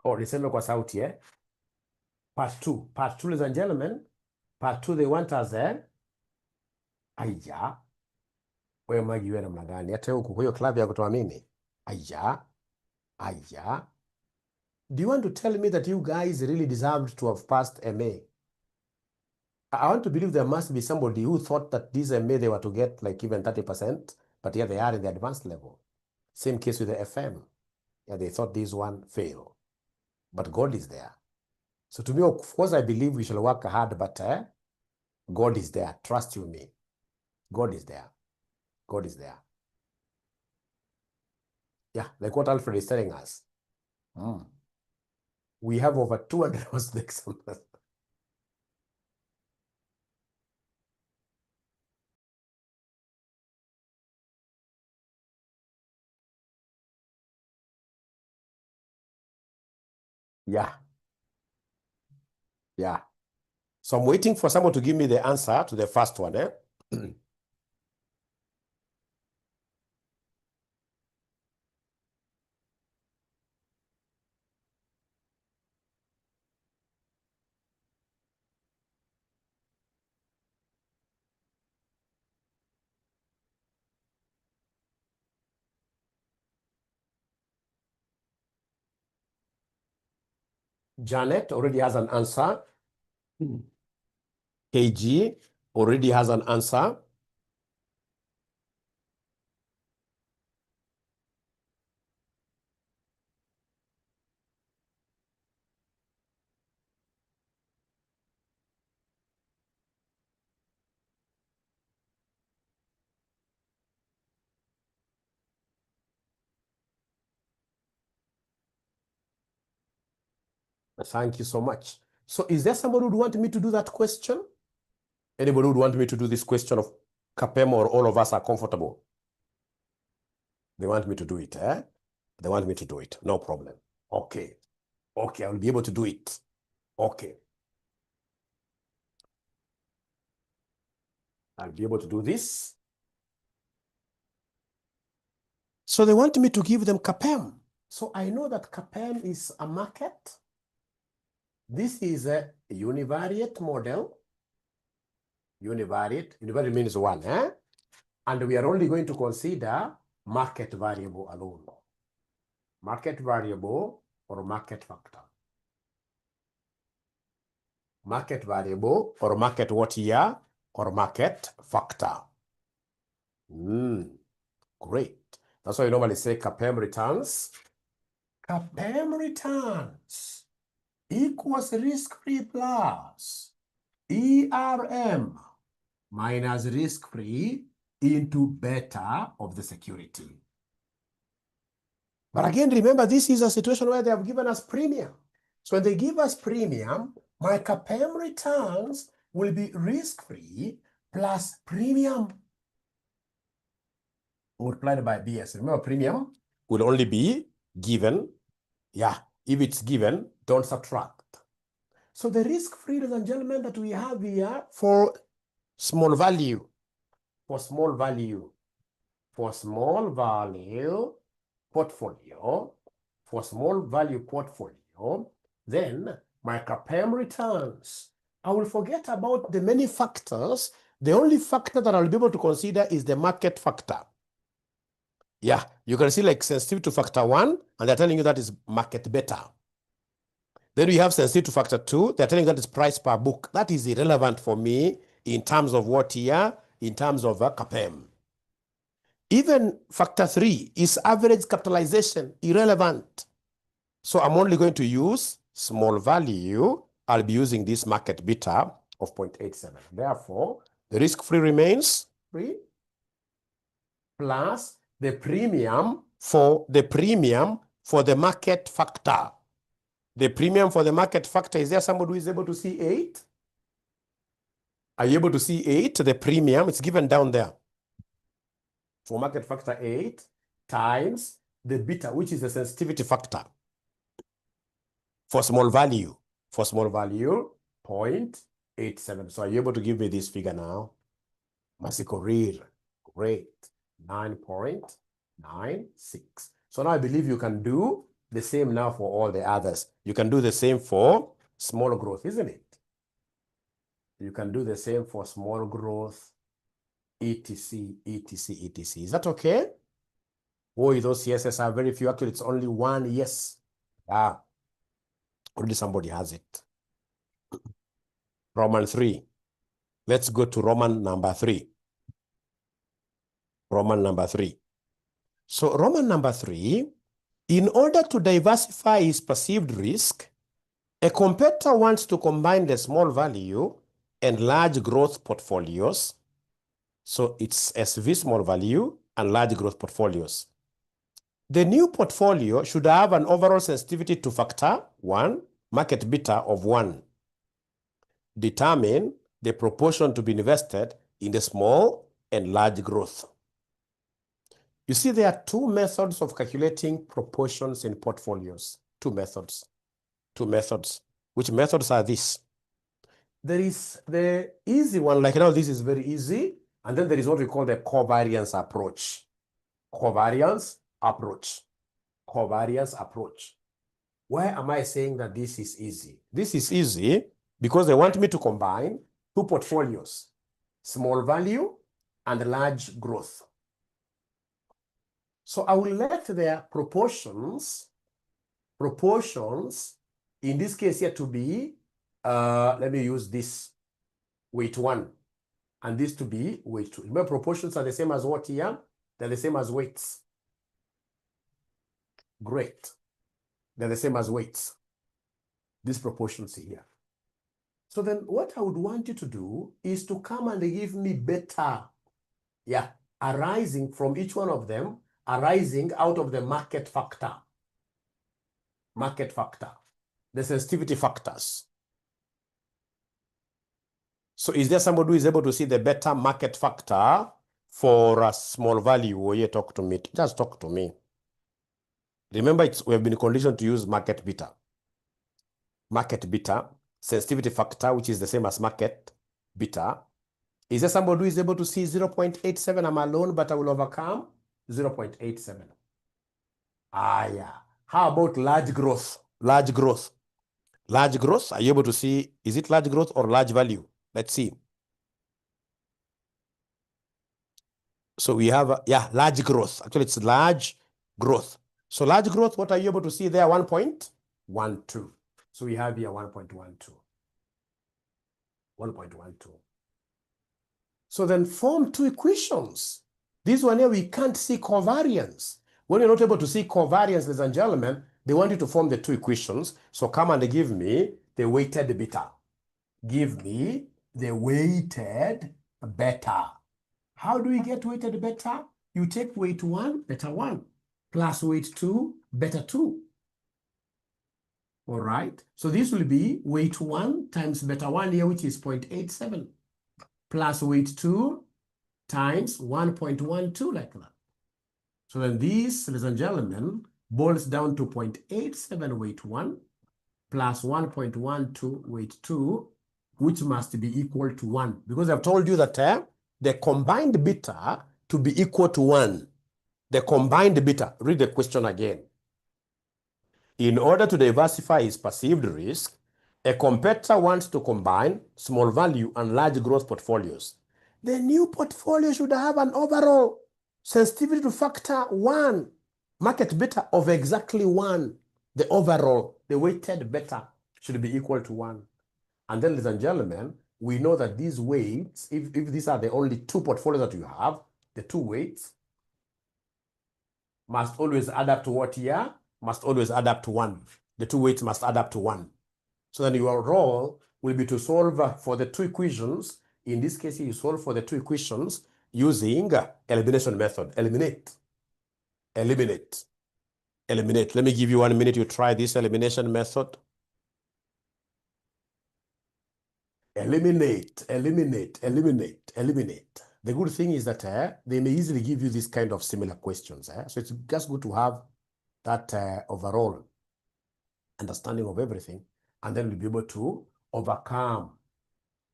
Oh, niseme kwa sauti Part 2. Part 2, ladies and gentlemen. Part 2, they want us Aya. Wewe Magi wewe namna gani? Hata huku kwa hiyo club ya kutoa mimi. Aya. Do you want to tell me that you guys really deserved to have passed MA? I want to believe there must be somebody who thought that this MA they were to get like even 30%, but here they are in the advanced level. Same case with the FM. Yeah, they thought this one failed. But God is there. So to me, of course, I believe we shall work hard, but God is there. Trust you me. God is there. God is there. Yeah, like what Alfred is telling us. We have over 200 mistakes. Yeah. So I'm waiting for someone to give me the answer to the first one. Janet already has an answer. KG already has an answer. Thank you so much. So is there somebody who would want me to do that question? Anybody would want me to do this question of CAPM, or all of us are comfortable? They want me to do it, eh? They want me to do it. No problem. Okay. Okay, I will be able to do it. Okay. I'll be able to do this. So they want me to give them CAPM. So I know that CAPM is a market. This is a univariate model. Univariate means one, eh? And we are only going to consider market variable alone. Market variable or market factor. Market variable or market what year or market factor. Great. That's why you normally say CAPM returns. CAPM returns equals risk-free plus ERM minus risk-free into beta of the security. But again, remember, this is a situation where they have given us premium. So when they give us premium, my CAPM returns will be risk-free plus premium multiplied by BS. Remember, premium will only be given. Yeah, if it's given, don't subtract. So the risk-free, ladies and gentlemen, that we have here for small value, for small value portfolio, then my CAPM returns. I will forget about the many factors. The only factor that I'll be able to consider is the market factor. Yeah, you can see like sensitive to factor 1, and they're telling you that is market beta. Then we have sensitive to factor 2. They're telling you that is price per book. That is irrelevant for me in terms of what here? In terms of CAPM. Even factor 3 is average capitalization, irrelevant. So I'm only going to use small value. I'll be using this market beta of 0.87. Therefore, the risk-free remains free plus the premium for the market factor. The premium for the market factor, is there somebody who is able to see 8? Are you able to see 8? The premium, it's given down there. For market factor 8 times the beta, which is the sensitivity factor. For small value, 0.87. So are you able to give me this figure now? Masiko, great. 9.96. So now I believe you can do the same now for all the others. You can do the same for small growth, isn't it? You can do the same for small growth, etc. Is that okay? Boy, those yeses are very few. Actually, it's only one yes. Ah, already somebody has it. Roman 3. Let's go to Roman number 3. Roman number 3. So Roman number 3, in order to diversify his perceived risk, a competitor wants to combine the small value and large growth portfolios. So it's SV small value and large growth portfolios. The new portfolio should have an overall sensitivity to factor 1, market beta of 1. Determine the proportion to be invested in the small and large growth. You see, there are two methods of calculating proportions in portfolios. Two methods. Which methods are these? There is the easy one, like now this is very easy. And then there is what we call the covariance approach. Covariance approach. Why am I saying that this is easy? This is easy because they want me to combine two portfolios, small value and large growth. So I will let their proportions in this case here to be, let me use this weight 1 and this to be weight 2. Remember, proportions are the same as what here? They're the same as weights. Great. They're the same as weights. These proportions here. So then what I would want you to do is to come and give me beta. Yeah, arising from each one of them, arising out of the market factor. The sensitivity factors. So is there somebody who is able to see the beta market factor for a small value? Or you talk to me. Just talk to me. Remember, we have been conditioned to use market beta. Market beta, sensitivity factor, which is the same as market beta. Is there somebody who is able to see 0.87? I'm alone, but I will overcome 0.87. Yeah. How about large growth? Large growth. Large growth, are you able to see, is it large growth or large value? Let's see. So we have, large growth. Actually, it's large growth. So large growth, what are you able to see there? 1.12. So we have here 1.12. 1.12. So then form two equations. This one here, we can't see covariance. When you're not able to see covariance, ladies and gentlemen, they want you to form the two equations. So come and give me the weighted beta. Give me the weighted beta. How do we get weighted beta? You take weight 1, beta 1, plus weight 2, beta 2. All right. So this will be weight 1 times beta 1 here, which is 0.87, plus weight 2 times 1.12, like that. So then this, ladies and gentlemen, boils down to 0.87 weight 1 plus 1.12 weight 2, which must be equal to 1. Because I've told you that the combined beta to be equal to 1. The combined beta, read the question again. In order to diversify his perceived risk, a competitor wants to combine small value and large growth portfolios. The new portfolio should have an overall sensitivity to factor 1, market beta of exactly 1. The overall, the weighted beta should be equal to 1. And then, ladies and gentlemen, we know that these weights, if these are the only two portfolios that you have, the two weights must always add up to what here? Must always add up to 1. The two weights must add up to 1. So then your role will be to solve for the two equations. In this case, you solve for the two equations using elimination method. Eliminate. Eliminate. Eliminate. Let me give you 1 minute to try this elimination method. Eliminate, eliminate, eliminate, eliminate. The good thing is that they may easily give you this kind of similar questions. So it's just good to have that overall understanding of everything, and then we'll be able to overcome.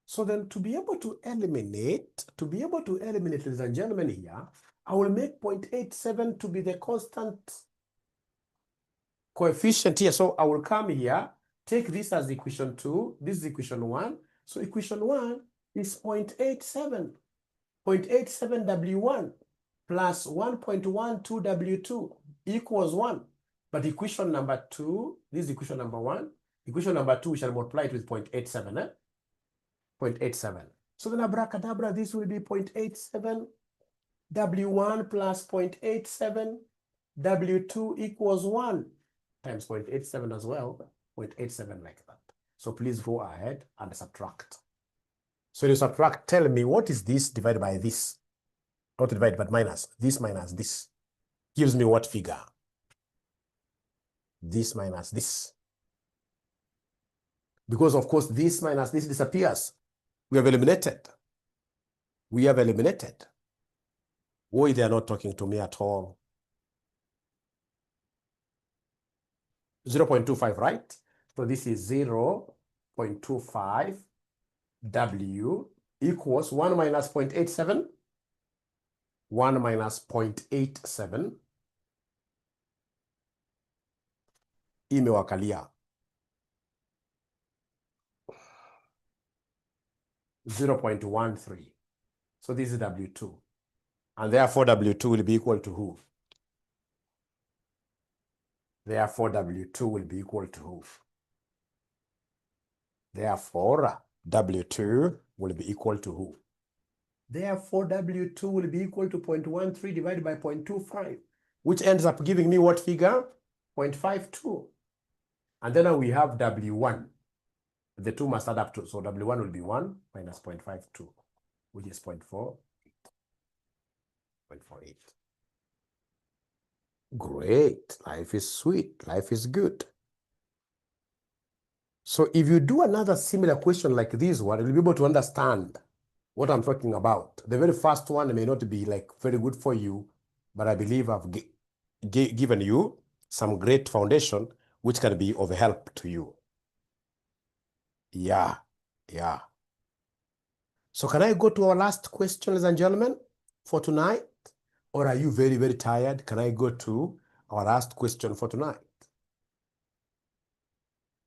So then to be able to eliminate, ladies and gentlemen, here, I will make 0.87 to be the constant coefficient here. So I will come here, take this as equation 2, this is equation 1. So equation 1 is 0.87. 0.87 W1 plus 1.12 W2 equals 1. But equation number 2, this is equation number 1. Equation number 2, we shall multiply it with 0.87. 0.87. So then abracadabra, this will be 0.87 W1 plus 0.87 W2 equals 1 times 0.87 as well. 0.87 like that. So please go ahead and subtract. So you subtract, tell me what is this divided by this? Not divide, but minus this. Gives me what figure? This minus this. Because of course this minus this disappears. We have eliminated. We have eliminated. Boy, they are not talking to me at all. 0.25, right? So this is 0.25 W equals 1 minus 0.87. 1 minus 0.87. Imewakalia. 0.13. So this is W2. And therefore W2 will be equal to who? Therefore W2 will be equal to who? Therefore W2 will be equal to who? Therefore W2 will be equal to 0.13 divided by 0.25, which ends up giving me what figure? 0.52. And then we have W1. The two must add up to, so W1 will be 1 minus 0.52, which is 0.48. Great. Life is sweet. Life is good. So if you do another similar question like this one, you'll be able to understand what I'm talking about. The very first one may not be like very good for you, but I believe I've given you some great foundation which can be of help to you. Yeah, yeah. So can I go to our last question, ladies and gentlemen, for tonight? Or are you very, very tired? Can I go to our last question for tonight?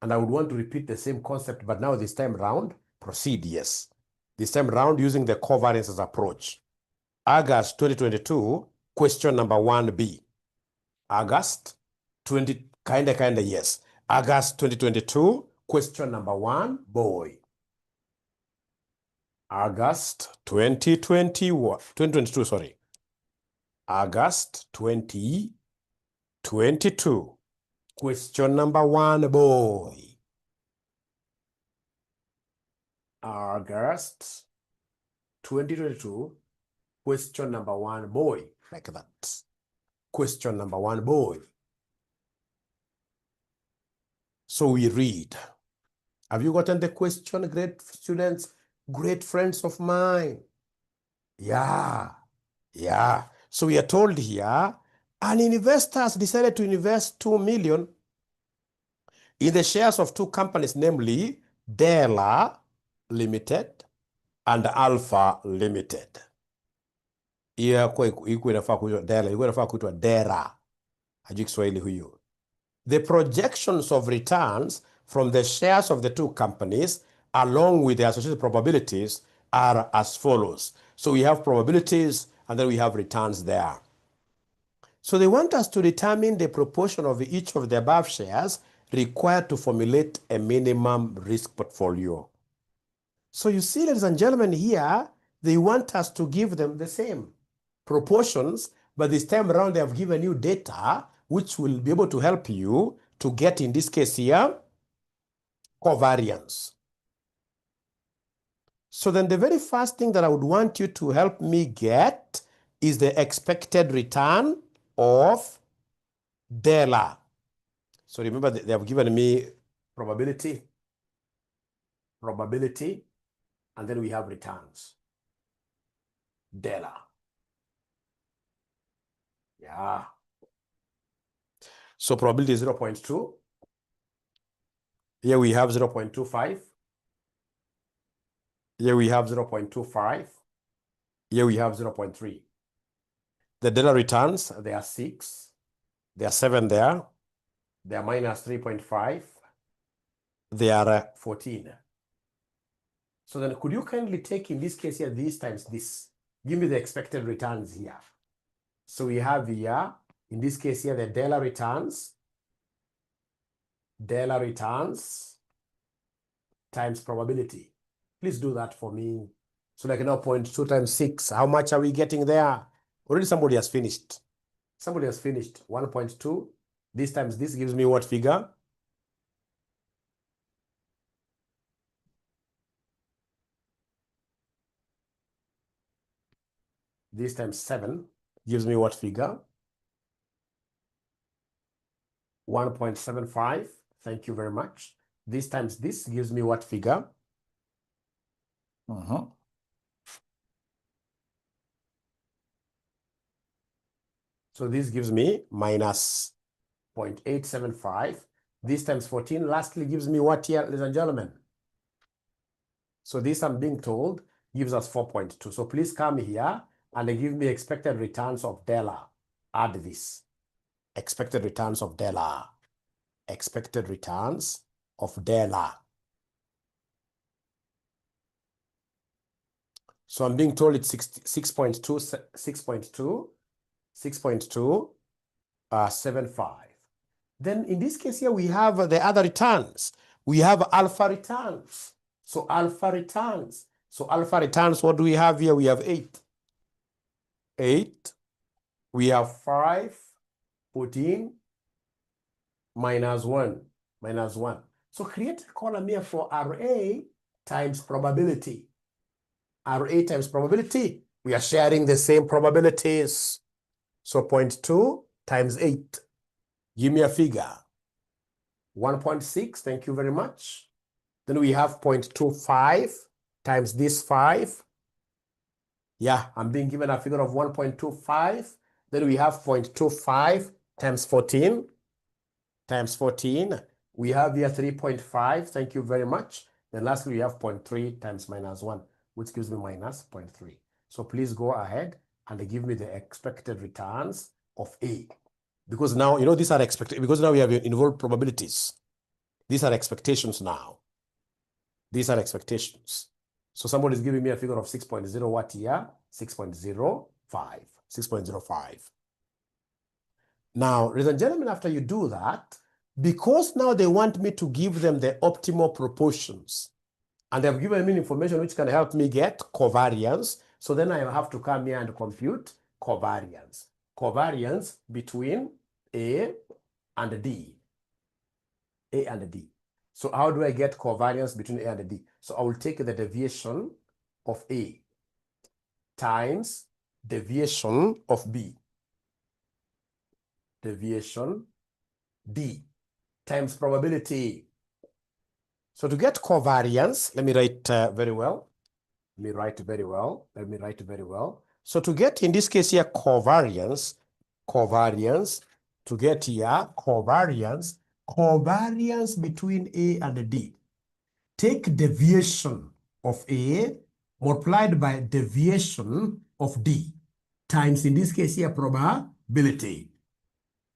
And I would want to repeat the same concept, but now this time round, proceed, yes. This time round using the covariances approach. August 2022, question number 1B. August 20, kinda, yes. August 2022, question number 1, boy. August 2022, sorry. August 2022, question number 1, boy. August 2022, question number 1, boy. Like that. Question number 1, boy. So we read. Have you gotten the question, great students, great friends of mine? Yeah, yeah. So we are told here, an investor has decided to invest 2 million in the shares of two companies, namely Dela Limited and Alpha Limited. Iko inafaa kuitwa Dela, iko inafaa kuitwa Dera. Hajui Kiswahili huyu. The projections of returns from the shares of the two companies, along with the associated probabilities, are as follows. So we have probabilities and then we have returns there. So they want us to determine the proportion of each of the above shares required to formulate a minimum risk portfolio. So you see, ladies and gentlemen, here, they want us to give them the same proportions, but this time around they have given you data which will be able to help you to get, in this case here, covariance. So then the very first thing that I would want you to help me get is the expected return of Dela. So remember, they have given me probability, and then we have returns. Dela. Yeah. So probability is 0.2. Here we have 0.25. Here we have 0.25. Here we have 0.3. The Dela returns, they are 6. There are 7 there. They are minus 3.5. They are 14. So then could you kindly take, in this case here, this times this? Give me the expected returns here. So we have here, in this case here, the Dela returns times probability. Please do that for me. So like now 0.2 times 6, how much are we getting there? Already somebody has finished. Somebody has finished. 1.2. This times this gives me what figure? This times 7 gives me what figure? 1.75. Thank you very much. This times this gives me what figure? So this gives me minus 0.875. This times 14 lastly gives me what here, ladies and gentlemen? So this, I'm being told, gives us 4.2. So please come here and give me expected returns of Dela. Add this. Expected returns of Dela. Expected returns of Dela. So I'm being told it's 6.275. Then in this case here, we have the other returns. We have alpha returns. So alpha returns. So alpha returns, what do we have here? We have 8. 8. We have 5, 14, minus 1, minus 1. So create a column here for RA times probability. RA times probability. We are sharing the same probabilities. So 0.2 times 8. Give me a figure. 1.6, thank you very much. Then we have 0.25 times this 5. Yeah, I'm being given a figure of 1.25. Then we have 0.25 times 14. Times 14. We have here 3.5. Thank you very much. Then lastly, we have 0.3 times minus 1, which gives me minus 0.3. So please go ahead and give me the expected returns of A. Because now, these are expected, because now we have involved probabilities. These are expectations now. These are expectations. So somebody is giving me a figure of 6.0 what here? 6.05. 6.05. Now, ladies and gentlemen, after you do that, because now they want me to give them the optimal proportions, and they've given me information which can help me get covariance, so then I have to come here and compute covariance. Covariance between A and D. A and D. So how do I get covariance between A and D? So I will take the deviation of A times deviation of B. Deviation D times probability. So to get covariance, let me write very well. Let me write very well. So to get, in this case here, covariance, to get here, covariance between A and D. Take deviation of A multiplied by deviation of D times, in this case here, probability.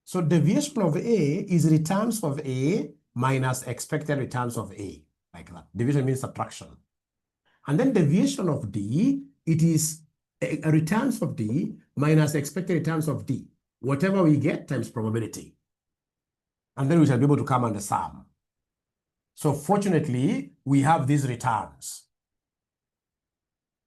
So deviation of A is returns of A minus expected returns of A, like that. Division means subtraction. And then deviation of D, it is returns of D minus expected returns of D. Whatever we get times probability. And then we shall be able to come under sum. So fortunately, we have these returns.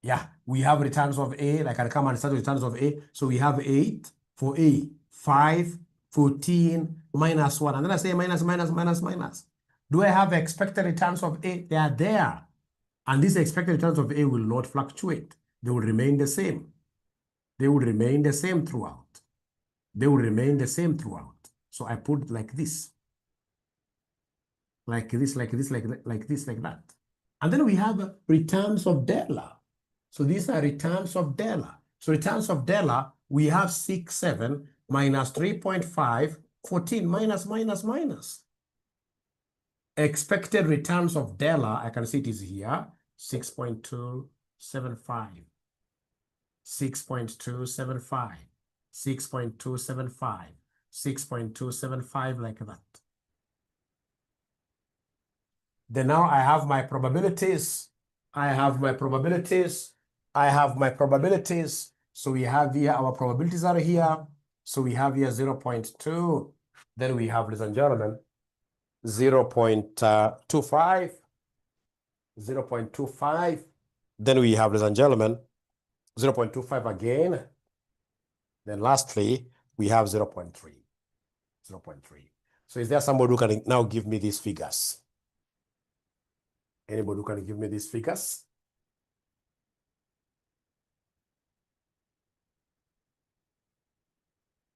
Yeah, we have returns of A, like I come and start with returns of A. So we have 8 for A, 5, 14, minus 1. And then I say minus. Do I have expected returns of A? They are there. And these expected returns of A will not fluctuate. They will remain the same. They will remain the same throughout. They will remain the same throughout. So I put like this. Like this, like that. And then we have returns of delta. So these are returns of delta. So returns of delta, we have 6, 7, minus 3.5, 14, minus. Expected returns of delta, I can see it is here, 6.275, 6.275, 6.275, 6.275, like that. Then now I have my probabilities. So we have here, our probabilities are here. So we have here 0.2. Then we have, ladies and gentlemen, 0.25. 0.25. Then we have, ladies and gentlemen, 0.25 again. Then lastly, we have 0.3. 0.3. So is there somebody who can now give me these figures? Anybody who can give me these figures?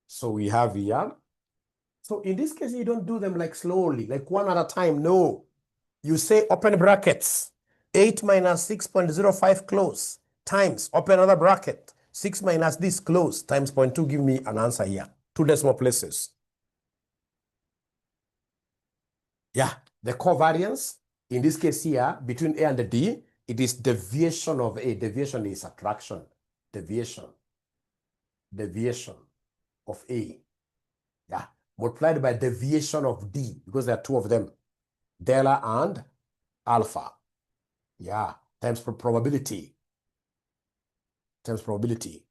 So we have here. So in this case, you don't do them like slowly, like one at a time. No. You say open brackets, 8 minus 6.05 close, times, open another bracket, 6 minus this close, times 0.2, give me an answer here. 2 decimal places. Yeah, the covariance, in this case here, between A and D, it is deviation of A. Deviation is subtraction. Deviation of A. Yeah, multiplied by deviation of D, because there are 2 of them, delta and alpha. Yeah, times probability. Times probability.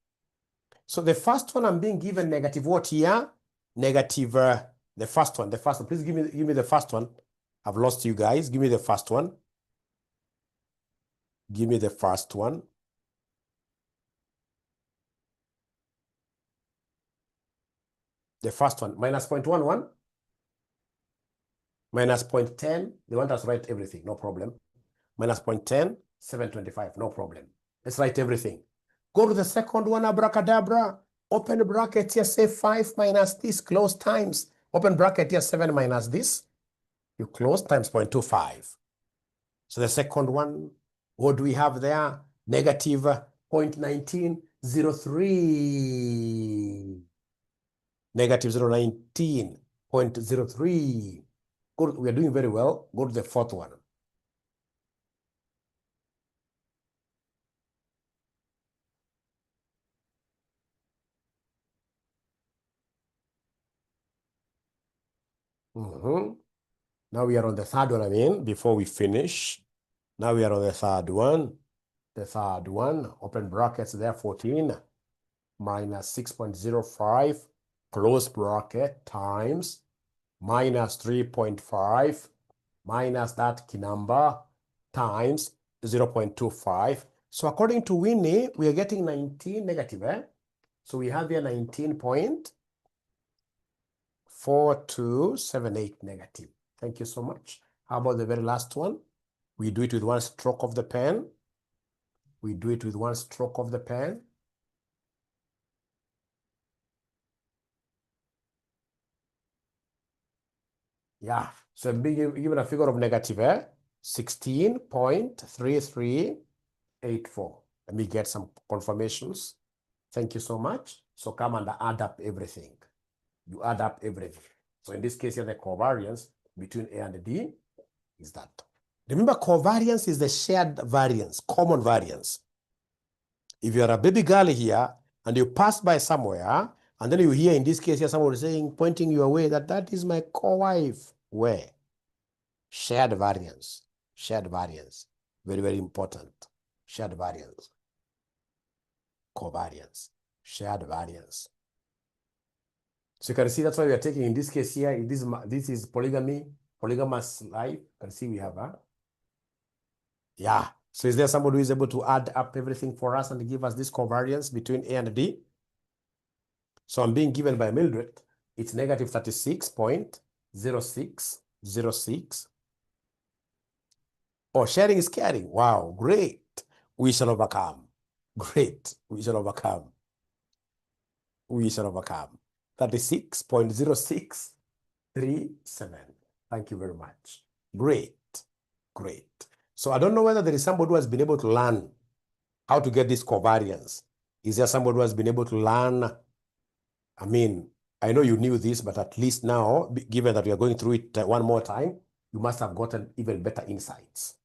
So the first one I'm being given negative what here? Negative, the first one. Please give me the first one. I've lost you guys. Give me the first one. Give me the first one. The first one, minus 0.11. Minus 0.10. They want us to write everything, no problem. Minus 0.10, 725, no problem. Let's write everything. Go to the second one, abracadabra. Open bracket here, say 5 minus this, close times. Open bracket here, 7 minus this. You close times 0.25. So the second one, what do we have there? Negative 0.1903. Negative 0.19.03. Good, we are doing very well. Go to the fourth one. Now we are on the third one, before we finish. Now we are on the third one. The third one, open brackets there, 14 minus 6.05, close bracket, times minus 3.5 minus that key number times 0.25. So according to Winnie, we are getting 19 negative, eh? So we have here 19.4278 negative. Thank you so much. How about the very last one? We do it with one stroke of the pen. We do it with one stroke of the pen. Yeah, so given a figure of negative, 16.3384. Let me get some confirmations. Thank you so much. So come and add up everything. You add up everything. So in this case here, the covariance between A and D is that. Remember, covariance is the shared variance, common variance. If you're a baby girl here and you pass by somewhere, and then you hear, in this case here, someone saying, pointing your way, that is my co-wife. Where? Shared variance. Shared variance. Very, very important. Shared variance. Covariance. Shared variance. So you can see that's why we are taking, in this case here, this is polygamy, polygamous life. You can see we have a, yeah. So is there somebody who is able to add up everything for us and give us this covariance between A and D? So I'm being given by Mildred, it's negative 36.0606. Oh, sharing is caring. Wow, great. We shall overcome. Great. We shall overcome. We shall overcome. 36.0637. Thank you very much. Great. Great. So I don't know whether there is somebody who has been able to learn how to get this covariance. Is there somebody who has been able to learn? I mean, I know you knew this, but at least now, given that we are going through it one more time, you must have gotten even better insights.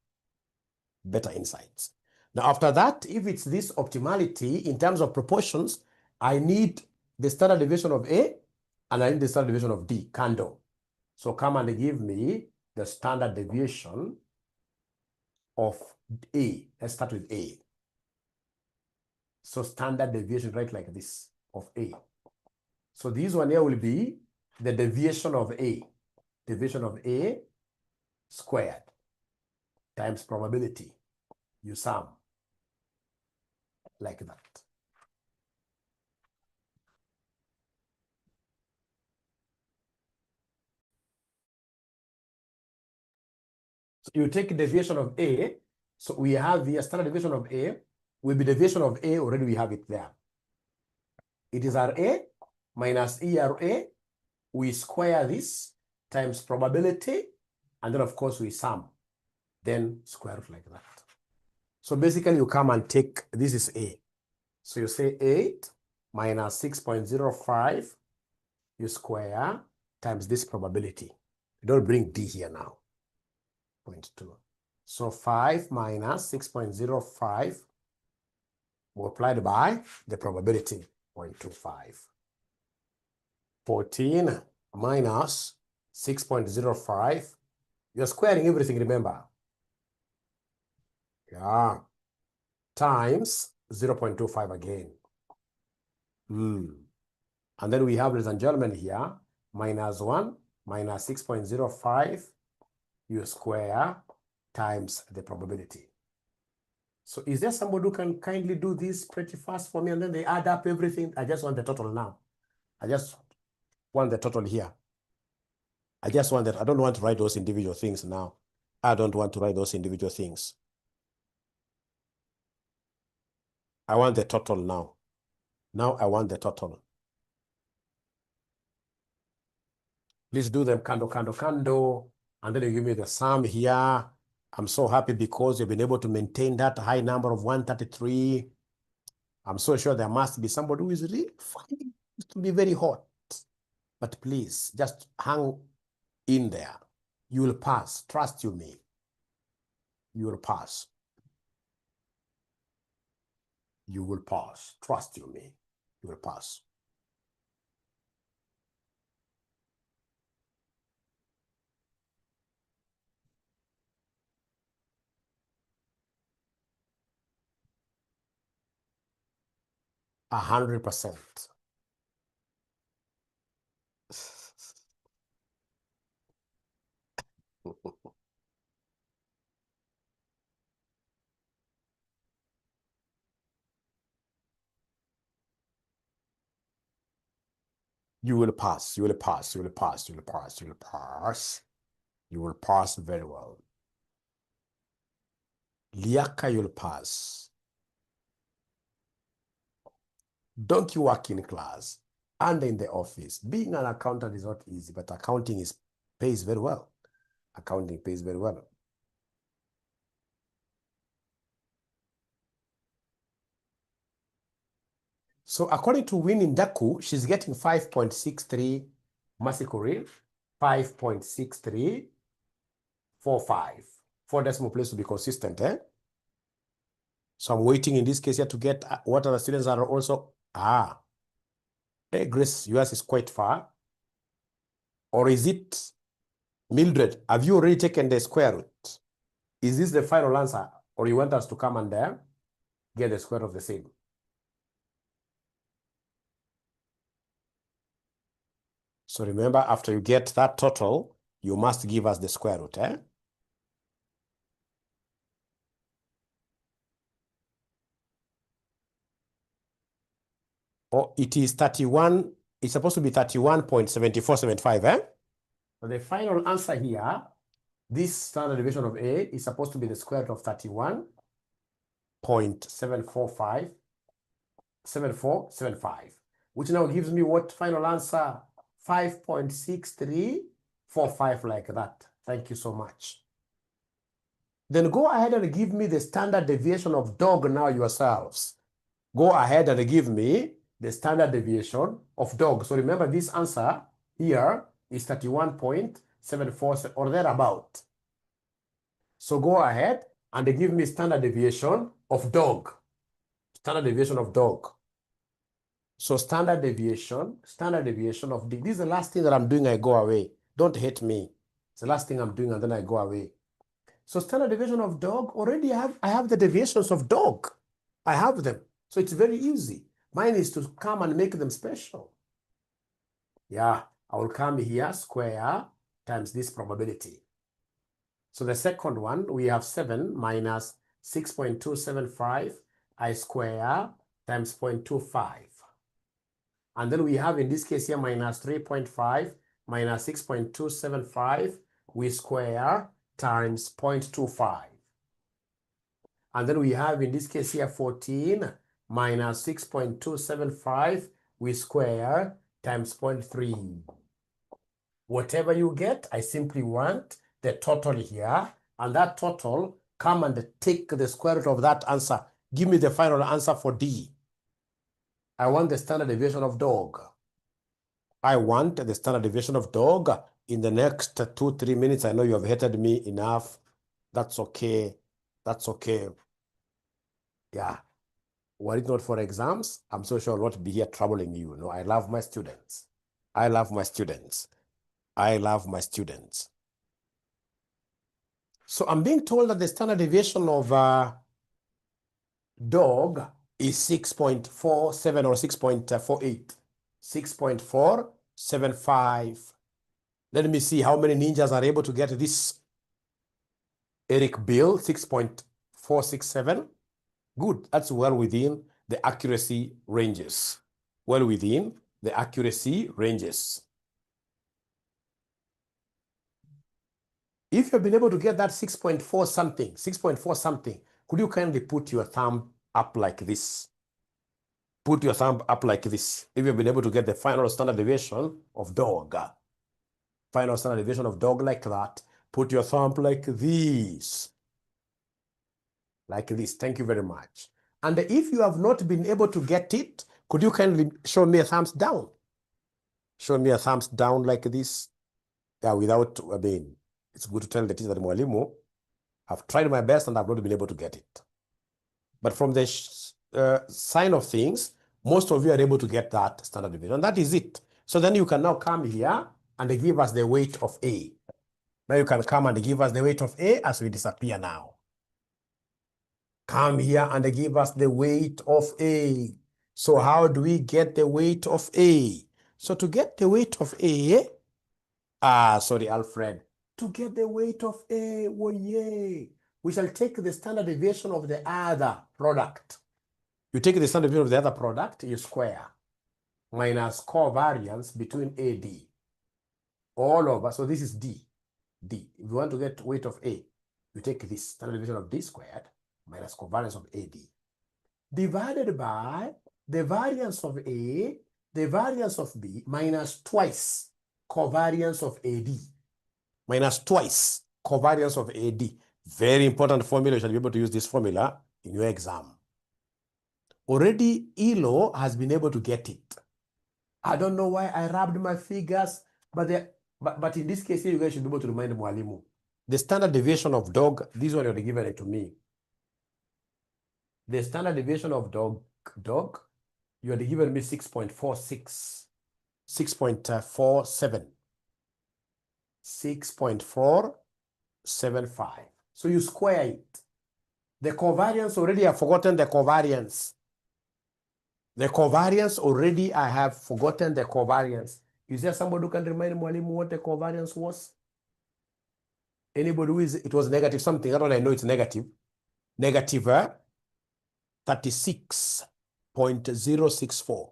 Better insights. Now, after that, if it's this optimality in terms of proportions, I need the standard deviation of A and I need the standard deviation of D, candle. So come and give me the standard deviation of A. Let's start with A. So standard deviation, right, like this, of A. So this one here will be the deviation of A. Deviation of A squared times probability. You sum like that. So you take deviation of A. So we have the standard deviation of A will be deviation of A, already we have it there. It is RA minus ERA. We square this times probability, and then of course we sum, then square it like that. So basically you come and take, this is A. So you say 8 minus 6.05, you square times this probability. You don't bring D here now. 0.2. So 5 minus 6.05 multiplied by the probability, 0.25. 14 minus 6.05. You're squaring everything, remember? Yeah. Times 0.25 again. And then we have, ladies and gentlemen, here, minus 1 minus 6.05, you square times the probability. So is there somebody who can kindly do this pretty fast for me? And then they add up everything. I just want the total now. I just want the total here. I just want that. I don't want to write those individual things now. I don't want to write those individual things. I want the total now. Now I want the total. Please do them kando, kando, kando. And then you give me the sum here. I'm so happy because you've been able to maintain that high number of 133. I'm so sure there must be somebody who is really finding it to be very hot. But please, just hang in there. You will pass. Trust you me. You will pass. You will pass. Trust you me. You will pass. A 100%. You will pass. You will pass. You will pass. You will pass. You will pass. You will pass very well. Liaka, you'll pass. Don't you work in class and in the office? Being an accountant is not easy, but accounting pays very well. Accounting pays very well. So according to Winnie Ndaku, she's getting 5.63 Masikuri, 5.6345. 4 decimal places to be consistent, eh? So I'm waiting in this case here to get what other students are also. Hey, Grace, yours is quite far. Or is it Mildred? Have you already taken the square root? Is this the final answer? Or you want us to come and get the square of the same? So remember, after you get that total, you must give us the square root, eh? Or it is 31, it's supposed to be 31.7475, eh? So the final answer here, this standard deviation of A is supposed to be the square root of 31.7475, which now gives me what final answer? 5.6345, like that. Thank you so much. Then go ahead and give me the standard deviation of dog now yourselves. Go ahead and give me the standard deviation of dog. So remember, this answer here is 31.74 or thereabout. So go ahead and give me standard deviation of dog. Standard deviation of dog. So standard deviation of D. This is the last thing that I'm doing, I go away. Don't hate me. It's the last thing I'm doing and then I go away. So standard deviation of dog, already I have the deviations of dog. I have them. So it's very easy. Mine is to come and make them special. Yeah, I will come here, square times this probability. So the second one, we have 7 minus 6.275 I square times 0.25. And then we have in this case here minus 3.5 minus 6.275 we square times 0.25. And then we have in this case here 14 minus 6.275 we square times 0.3. Whatever you get, I simply want the total here, and that total, come and take the square root of that answer. Give me the final answer for D. I want the standard deviation of dog. I want the standard deviation of dog in the next 2-3 minutes. I know you have hated me enough. That's okay. That's okay. Yeah. Were it not for exams, I'm so sure I'll not be here troubling you. No, I love my students. I love my students. I love my students. So I'm being told that the standard deviation of dog is 6.47 or 6.48. 6.475. Let me see how many ninjas are able to get this. Eric Bill, 6.467. Good. That's well within the accuracy ranges. Well within the accuracy ranges. If you've been able to get that 6.4 something, could you kindly put your thumb up like this? Put your thumb up like this. If you've been able to get the final standard deviation of dog. Final standard deviation of dog like that. Put your thumb like this. Like this. Thank you very much. And if you have not been able to get it, could you kindly show me a thumbs down? Show me a thumbs down like this. Yeah, it's good to tell the teacher that mwalimu, I've tried my best and I've not been able to get it. But from the sign of things, most of you are able to get that standard deviation. That is it. So then you can now come here and give us the weight of A. Now you can come and give us the weight of A as we disappear now. Come here and give us the weight of A. So how do we get the weight of A? So to get the weight of A, sorry, Alfred. To get the weight of A, oh yeah, we shall take the standard deviation of the other product. You take the standard deviation of the other product, you square, minus covariance between AD. All over, so this is D. D. If you want to get weight of A, you take this standard deviation of D squared minus covariance of AD divided by the variance of A, the variance of B, minus twice covariance of AD. Minus twice covariance of AD. Very important formula. You shall be able to use this formula in your exam. Already, ELO has been able to get it. I don't know why I rubbed my figures, but in this case here, you guys should be able to remind mwalimu. The standard deviation of dog, this one you're given it to me. The standard deviation of dog, you had given me 6.46, 6.47, 6.475. So you square it. The covariance already, I've forgotten the covariance. The covariance already, I have forgotten the covariance. Is there somebody who can remind mwalimu what the covariance was? Anybody who is, it was negative something. I don't know, I know it's negative. Negative 36.064.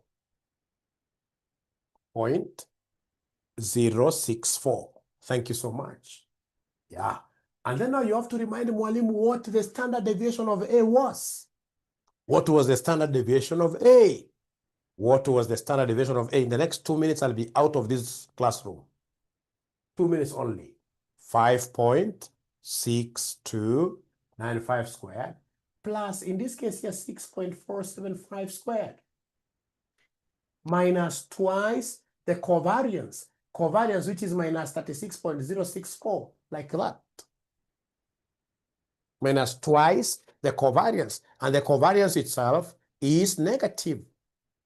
0.064. Thank you so much. Yeah. And then now you have to remind mwalimu what the standard deviation of A was. What was the standard deviation of A? What was the standard deviation of A? In the next 2 minutes, I'll be out of this classroom. 2 minutes only. 5.6295 squared plus, in this case here, 6.475 squared minus twice the covariance. Covariance, which is minus 36.064, like that. Minus twice the covariance. And the covariance itself is negative.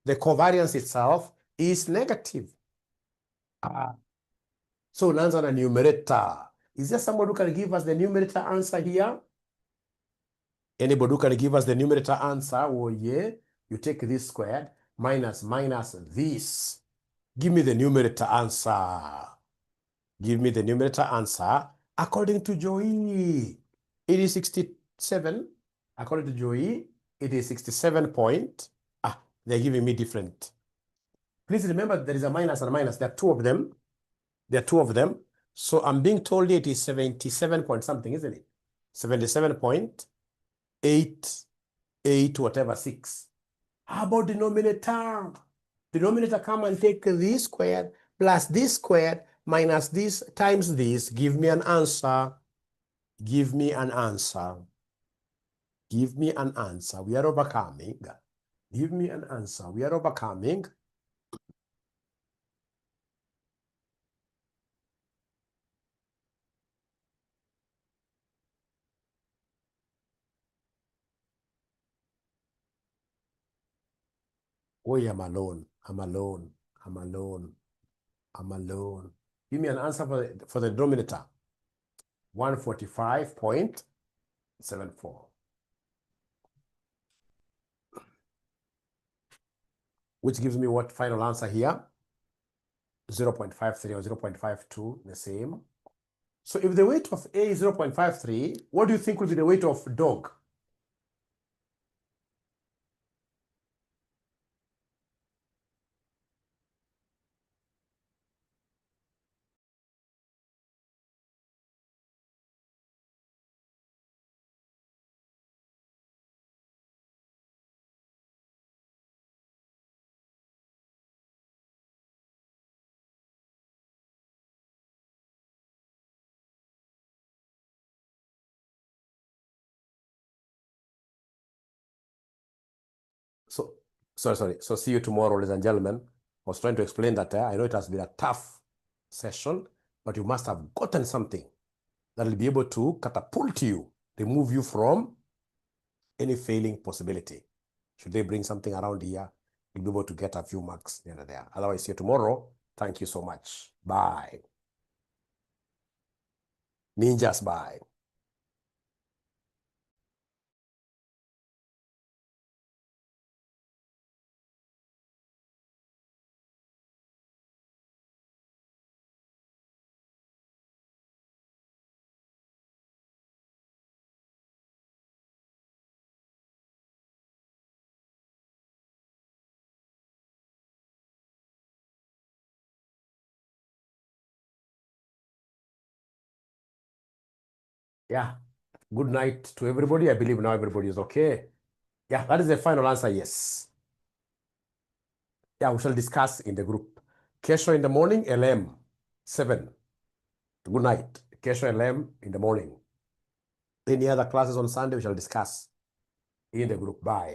The covariance itself is negative. So unaanza na numerator. Is there someone who can give us the numerator answer here? Anybody who can give us the numerator answer? Oh yeah. You take this squared minus this. Give me the numerator answer. Give me the numerator answer. According to Joey, it is 67. According to Joey, it is 67 point. They're giving me different. Please remember there is a minus and a minus. There are two of them. There are two of them. So I'm being told it is 77 point something, isn't it? 77.88 whatever 6. How about denominator? Denominator, come and take this squared plus this squared minus this times this. Give me an answer. Give me an answer. Give me an answer. We are overcoming. Give me an answer. We are overcoming. Oh, I'm alone. I'm alone. I'm alone. I'm alone. Give me an answer for the denominator. 145.74. Which gives me what final answer here? 0.53 or 0.52, the same. So if the weight of A is 0.53, what do you think will be the weight of dog? sorry. So see you tomorrow, ladies and gentlemen. I was trying to explain that I know it has been a tough session, but you must have gotten something that will be able to catapult you, remove you from any failing possibility. Should they bring something around here, you'll be able to get a few marks here and there. Otherwise, see you tomorrow. Thank you so much. Bye. Ninjas, bye. Yeah. Good night to everybody. I believe now everybody is okay. Yeah, that is the final answer. Yes. Yeah, we shall discuss in the group. Kesho in the morning, LM 7. Good night. Kesho LM in the morning. Any other classes on Sunday, we shall discuss in the group. Bye.